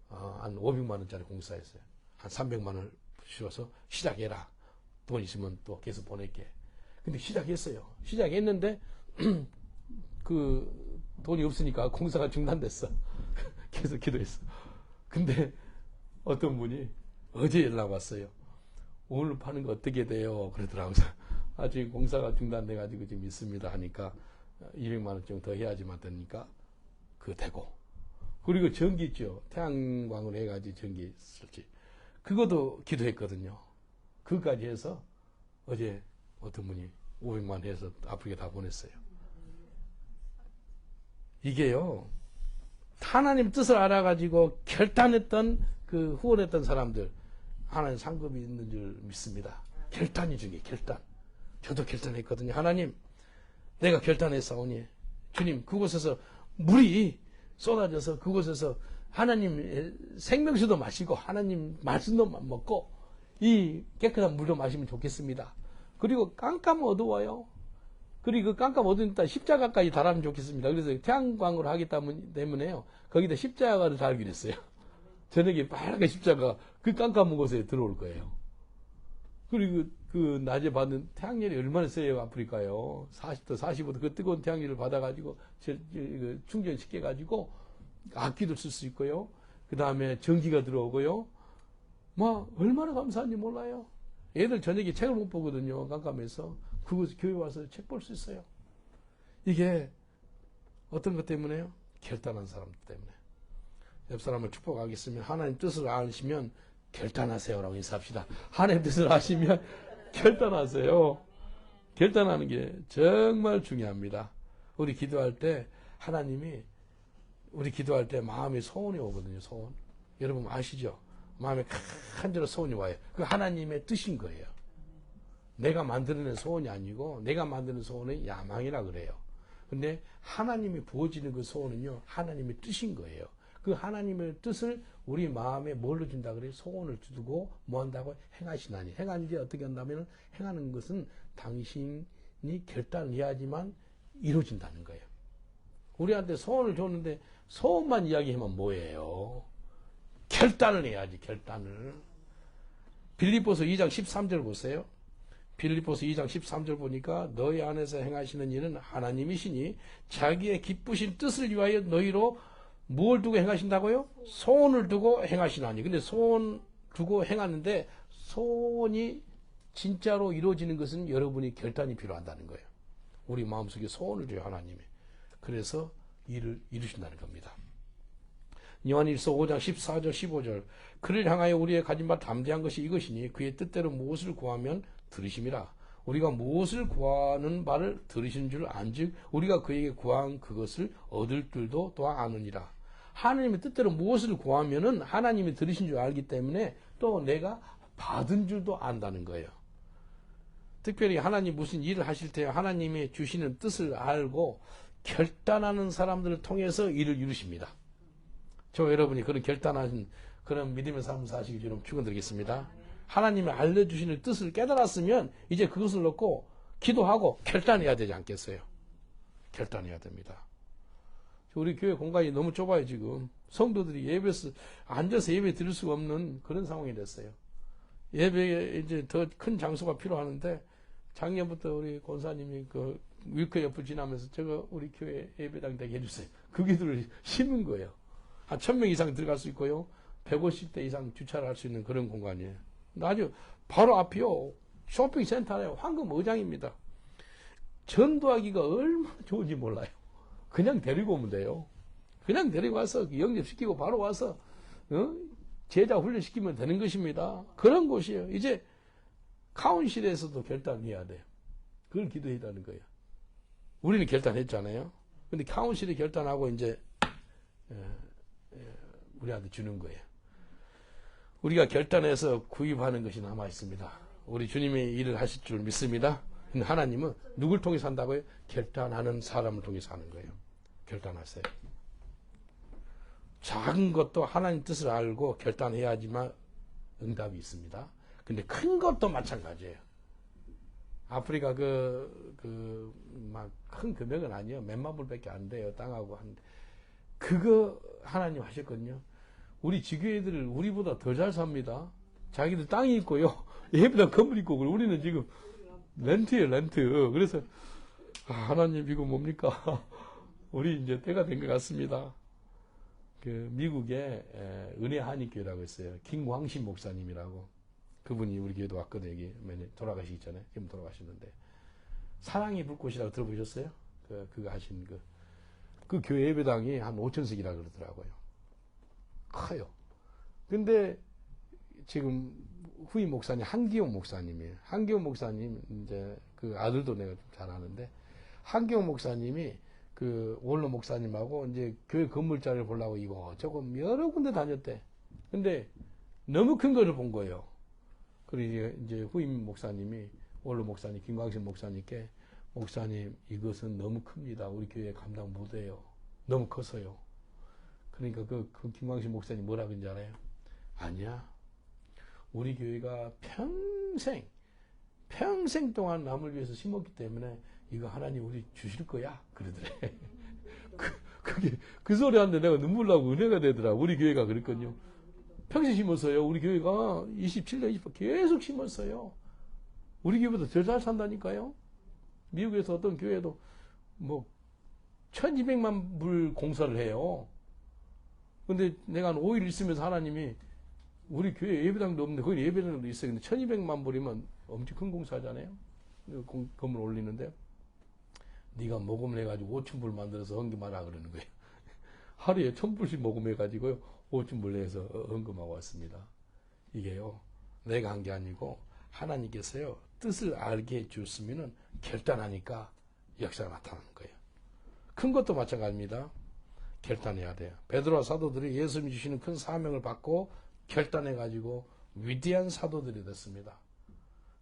한 500만 원짜리 공사했어요. 한 300만 원을 주어서 시작해라. 돈 있으면 또 계속 보낼게. 근데 시작했어요. 시작했는데 그 돈이 없으니까 공사가 중단됐어. 계속 기도했어. 근데 어떤 분이 어제 연락 왔어요. 오늘 파는 거 어떻게 돼요? 그러더라고요. 아직 공사가 중단돼가지고 지금 있습니다 하니까 200만 원 정도 더 해야지만 되니까 그거 되고. 그리고 전기 있죠. 태양광으로 해가지고 전기 쓸지. 그것도 기도했거든요. 그것까지 해서 어제 어떤 분이 500만 원 해서 아프리카 다 보냈어요. 이게요, 하나님 뜻을 알아가지고 결단했던 그 후원했던 사람들, 하나님 상급이 있는 줄 믿습니다. 결단이 중요해요, 결단. 저도 결단했거든요. 하나님, 내가 결단했사오니, 주님, 그곳에서 물이 쏟아져서 그곳에서 하나님 생명수도 마시고, 하나님 말씀도 먹고, 이 깨끗한 물도 마시면 좋겠습니다. 그리고 깜깜 어두워요. 그리고 그 깜깜 어두우니까 십자가까지 달하면 좋겠습니다. 그래서 태양광으로 하기 때문에요. 거기다 십자가를 달기로 했어요. 저녁에 빨갛게 십자가 그 깜깜한 곳에 들어올 거예요. 그리고 그 낮에 받는 태양열이 얼마나 세요, 아프리카요. 40도, 45도 그 뜨거운 태양열을 받아가지고 충전시켜가지고 악기도 쓸 수 있고요. 그 다음에 전기가 들어오고요. 뭐 얼마나 감사한지 몰라요. 애들 저녁에 책을 못 보거든요. 깜깜해서. 그곳에 교회 와서 책 볼 수 있어요. 이게 어떤 것 때문에요? 결단한 사람 때문에. 옆 사람을 축복하겠으면 하나님 뜻을 아시면 결단하세요라고 인사합시다. 하나님 뜻을 아시면 결단하세요. 결단하는 게 정말 중요합니다. 우리 기도할 때 하나님이 우리 기도할 때 마음에 소원이 오거든요. 소원. 여러분 아시죠? 마음에 간절한 소원이 와요. 그 하나님의 뜻인 거예요. 내가 만들어낸 소원이 아니고 내가 만드는 소원은 야망이라 그래요. 근데 하나님이 부어지는 그 소원은요, 하나님의 뜻인 거예요. 그 하나님의 뜻을 우리 마음에 뭘로 준다 그래요? 소원을 두고 뭐 한다고? 행하시나니. 행하는 게 어떻게 한다면, 행하는 것은 당신이 결단을 해야지만 이루어진다는 거예요. 우리한테 소원을 줬는데 소원만 이야기하면 뭐예요? 결단을 해야지, 결단을. 빌립보서 2장 13절 보세요. 빌립보서 2장 13절 보니까 너희 안에서 행하시는 일은 하나님이시니 자기의 기쁘신 뜻을 위하여 너희로 무엇을 두고 행하신다고요? 소원을 두고 행하시나니. 근데 소원 두고 행하는데 소원이 진짜로 이루어지는 것은 여러분이 결단이 필요하다는 거예요. 우리 마음속에 소원을 줘요, 하나님이. 그래서 일을 이루신다는 겁니다. 요한일서 5장 14절 15절 그를 향하여 우리의 가진 바 담대한 것이 이것이니 그의 뜻대로 무엇을 구하면 들으심이라. 우리가 무엇을 구하는 바를 들으신 줄 안즉 우리가 그에게 구한 그것을 얻을 줄도 또한 아느니라. 하나님의 뜻대로 무엇을 구하면은 하나님이 들으신 줄 알기 때문에 또 내가 받은 줄도 안다는 거예요. 특별히 하나님 무슨 일을 하실 때 하나님이 주시는 뜻을 알고 결단하는 사람들을 통해서 일을 이루십니다. 저 여러분이 그런 결단하신 그런 믿음의 삶을 사시기 좀 축원드리겠습니다. 하나님이 알려주시는 뜻을 깨달았으면 이제 그것을 놓고 기도하고 결단해야 되지 않겠어요? 결단해야 됩니다. 우리 교회 공간이 너무 좁아요, 지금. 성도들이 예배에서 앉아서 예배 드릴 수가 없는 그런 상황이 됐어요. 예배에 이제 더 큰 장소가 필요하는데 작년부터 우리 권사님이 그 윌크 옆을 지나면서 저거 우리 교회 예배당 되게 해주세요. 그 기도를 심은 거예요. 한 1000명 이상 들어갈 수 있고요. 150대 이상 주차를 할 수 있는 그런 공간이에요. 아주 바로 앞이요. 쇼핑센터에 황금 의장입니다. 전도하기가 얼마나 좋은지 몰라요. 그냥 데리고 오면 돼요. 그냥 데리고 와서 영접시키고 바로 와서 제자 훈련시키면 되는 것입니다. 그런 곳이에요. 이제 카운실에서도 결단해야 돼요. 그걸 기도해야하는 거예요. 우리는 결단했잖아요. 근데 카운실이 결단하고 이제 우리한테 주는 거예요. 우리가 결단해서 구입하는 것이 남아 있습니다. 우리 주님이 일을 하실 줄 믿습니다. 근데 하나님은 누굴 통해서 한다고요? 결단하는 사람을 통해서 하는 거예요. 결단하세요. 작은 것도 하나님 뜻을 알고 결단해야지만 응답이 있습니다. 근데 큰 것도 마찬가지예요. 아프리카 막 큰 금액은 아니에요. 몇만 불밖에 안 돼요. 땅하고 하는데. 그거 하나님 하셨거든요. 우리 지교회들을 우리보다 더 잘 삽니다. 자기들 땅이 있고요. 예배당 건물 있고, 우리는 지금 렌트예요, 렌트. 그래서, 하나님 이거 뭡니까? 우리 이제 때가 된 것 같습니다. 그 미국에 은혜 한인교회라고 있어요. 김광신 목사님이라고. 그분이 우리 교회도 왔거든요. 여기 돌아가시기 전에. 지금 돌아가셨는데. 사랑의 불꽃이라고 들어보셨어요? 그거 하신 그 교회 예배당이 한 5,000석이라 그러더라고요. 커요. 근데 지금 후임 목사님 한기용 목사님이에요. 한기용 목사님 이제 그 아들도 내가 좀 잘 아는데 한기용 목사님이 그 원로 목사님하고 이제 교회 건물자를 보려고 이거 저거 여러 군데 다녔대. 근데 너무 큰 거를 본 거예요. 그리고 이제 후임 목사님이 원로 목사님 김광신 목사님께 목사님 이것은 너무 큽니다. 우리 교회 감당 못해요. 너무 커서요. 그러니까 그 김광신 목사님 뭐라 그런지 알아요? 아니야. 우리 교회가 평생 동안 남을 위해서 심었기 때문에 이거 하나님 우리 주실 거야. 그러더래. 그 소리 하는데 내가 눈물 나고 은혜가 되더라. 우리 교회가 그랬거든요. 평생 심었어요. 우리 교회가 27년, 28년 계속 심었어요. 우리 교회보다 더 잘 산다니까요. 미국에서 어떤 교회도 뭐 1200만 불 공사를 해요. 근데 내가 한 5일 있으면서 하나님이 우리 교회 예배당도 없는데 거기 예배당도 있어요. 근데 1200만 불이면 엄청 큰 공사잖아요. 건물 올리는데 네가 모금해가지고 5,000불 만들어서 헌금하라 그러는 거예요. 하루에 1,000불씩 모금해가지고요 5,000불 내서 헌금하고 왔습니다. 이게요 내가 한 게 아니고 하나님께서요 뜻을 알게 해주시면은 결단하니까 역사가 나타나는 거예요. 큰 것도 마찬가지입니다. 결단해야 돼요. 베드로와 사도들이 예수님이 주시는 큰 사명을 받고 결단해가지고 위대한 사도들이 됐습니다.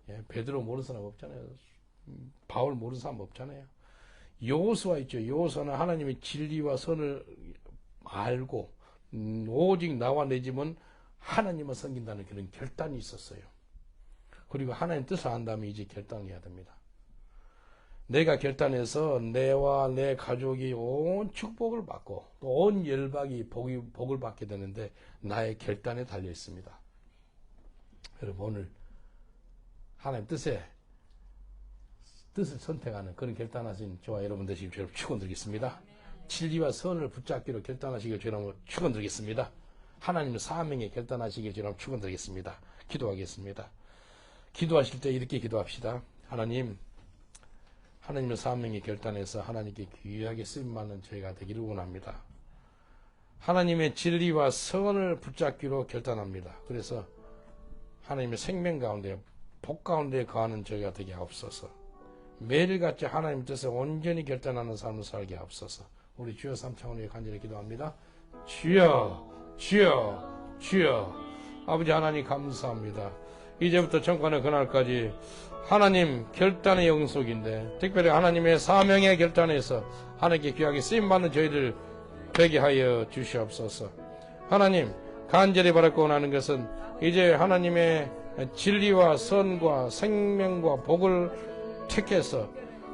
예, 베드로 모르는 사람 없잖아요. 바울 모르는 사람 없잖아요. 여호수아 있죠. 여호수아는 하나님의 진리와 선을 알고 오직 나와 내 집은 하나님을 섬긴다는 그런 결단이 있었어요. 그리고 하나님 뜻을 안다면 이제 결단해야 됩니다. 내가 결단해서 내와 내 가족이 온 축복을 받고 또 온 열방이 복을 받게 되는데 나의 결단에 달려 있습니다. 여러분 오늘 하나님 뜻을 선택하는 그런 결단하신 저와 여러분 되시길 주님 축원드리겠습니다. 진리와 선을 붙잡기로 결단하시길 주님 축원드리겠습니다. 하나님의 사명에 결단하시길 주님 축원드리겠습니다. 기도하겠습니다. 기도하실 때 이렇게 기도합시다. 하나님의 사명에 결단해서 하나님께 귀하게 쓰임받는 저희가 되기를 원합니다. 하나님의 진리와 선을 붙잡기로 결단합니다. 그래서 하나님의 생명 가운데 복 가운데 거하는 저희가 되게 하옵소서. 매일같이 하나님 뜻에 온전히 결단하는 삶을 살게 하옵소서. 우리 주여 3차원에 간절히 기도합니다. 주여 주여 주여 아버지 하나님 감사합니다. 이제부터 천국하는 그날까지 하나님 결단의 영속인데 특별히 하나님의 사명의 결단에서 하나님께 귀하게 쓰임받는 저희들 되게 하여 주시옵소서. 하나님 간절히 바라고 원하는 것은 이제 하나님의 진리와 선과 생명과 복을 택해서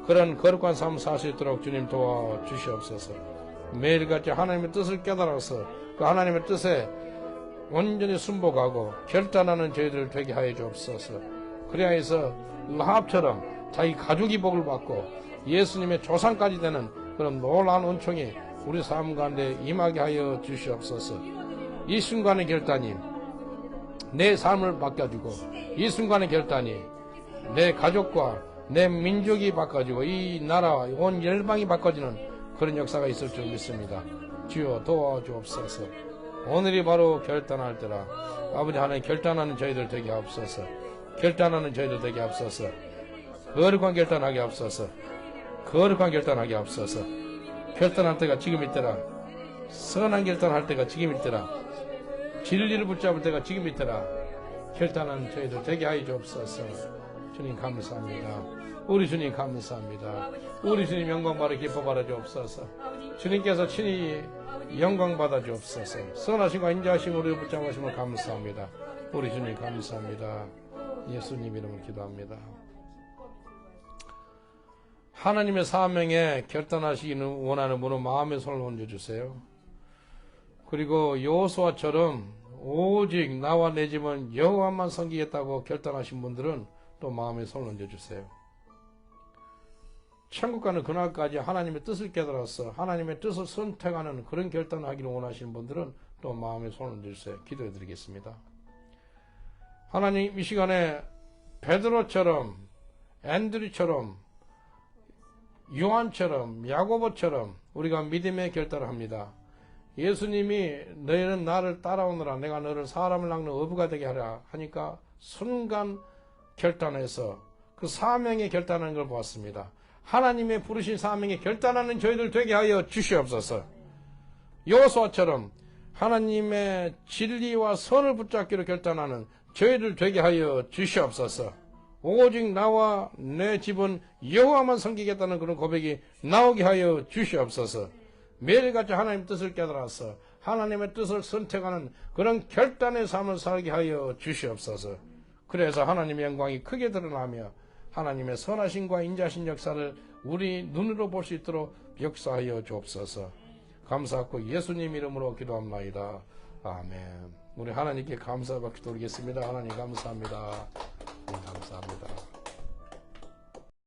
그런 거룩한 삶 살 수 있도록 주님 도와주시옵소서. 매일같이 하나님의 뜻을 깨달아서 그 하나님의 뜻에 온전히 순복하고 결단하는 저희들 되게 하여 주옵소서. 그래야 해서 라합처럼 자기 가족이 복을 받고 예수님의 조상까지 되는 그런 놀라운 은총이 우리 삶 가운데 임하게 하여 주시옵소서. 이 순간의 결단이 내 삶을 바꿔주고 이 순간의 결단이 내 가족과 내 민족이 바꿔주고 이 나라와 온 열방이 바꿔지는 그런 역사가 있을 줄 믿습니다. 주여 도와주옵소서. 오늘이 바로 결단할 때라. 아버지 하나님 결단하는 저희들 되게 하옵소서. 결단하는 저희들 되게 하옵소서. 거룩한 결단하게 하옵소서. 거룩한 결단하게 하옵소서. 결단할 때가 지금일 때라. 선한 결단할 때가 지금일 때라. 진리를 붙잡을 때가 지금일 때라. 결단하는 저희들 되게 하여 주옵소서. 주님 감사합니다. 우리 주님 감사합니다. 우리 주님 영광 받아 기뻐 받아 주옵소서. 주님께서 친히 영광 받아 주옵소서. 선하심과 인자하심 우리를 붙잡으심을 감사합니다. 우리 주님 감사합니다. 예수님 이름으로 기도합니다. 하나님의 사명에 결단하시기는 원하는 분은 마음의 손을 얹어주세요. 그리고 여호수아처럼 오직 나와 내 집은 여호와만 섬기겠다고 결단하신 분들은 또 마음의 손을 얹어주세요. 천국 가는 그날까지 하나님의 뜻을 깨달아서 하나님의 뜻을 선택하는 그런 결단을 하기를 원하시는 분들은 또 마음의 손을 얹어주세요. 기도해 드리겠습니다. 하나님 이 시간에 베드로처럼 앤드류처럼 요한처럼 야고보처럼 우리가 믿음의 결단을 합니다. 예수님이 너희는 나를 따라오느라 내가 너를 사람을 낚는 어부가 되게 하라 하니까 순간 결단해서 그 사명에 결단하는 걸 보았습니다. 하나님의 부르신 사명에 결단하는 저희들 되게 하여 주시옵소서. 여호수아처럼 하나님의 진리와 선을 붙잡기로 결단하는 저희들 되게 하여 주시옵소서. 오직 나와 내 집은 여호와만 섬기겠다는 그런 고백이 나오게 하여 주시옵소서. 매일같이 하나님의 뜻을 깨달아서 하나님의 뜻을 선택하는 그런 결단의 삶을 살게 하여 주시옵소서. 그래서 하나님의 영광이 크게 드러나며 하나님의 선하심과 인자하신 역사를 우리 눈으로 볼 수 있도록 역사하여 주옵소서. 감사하고 예수님 이름으로 기도합나이다. 아멘. 우리 하나님께 감사받기 돌리겠습니다. 하나님 감사합니다. 감사합니다.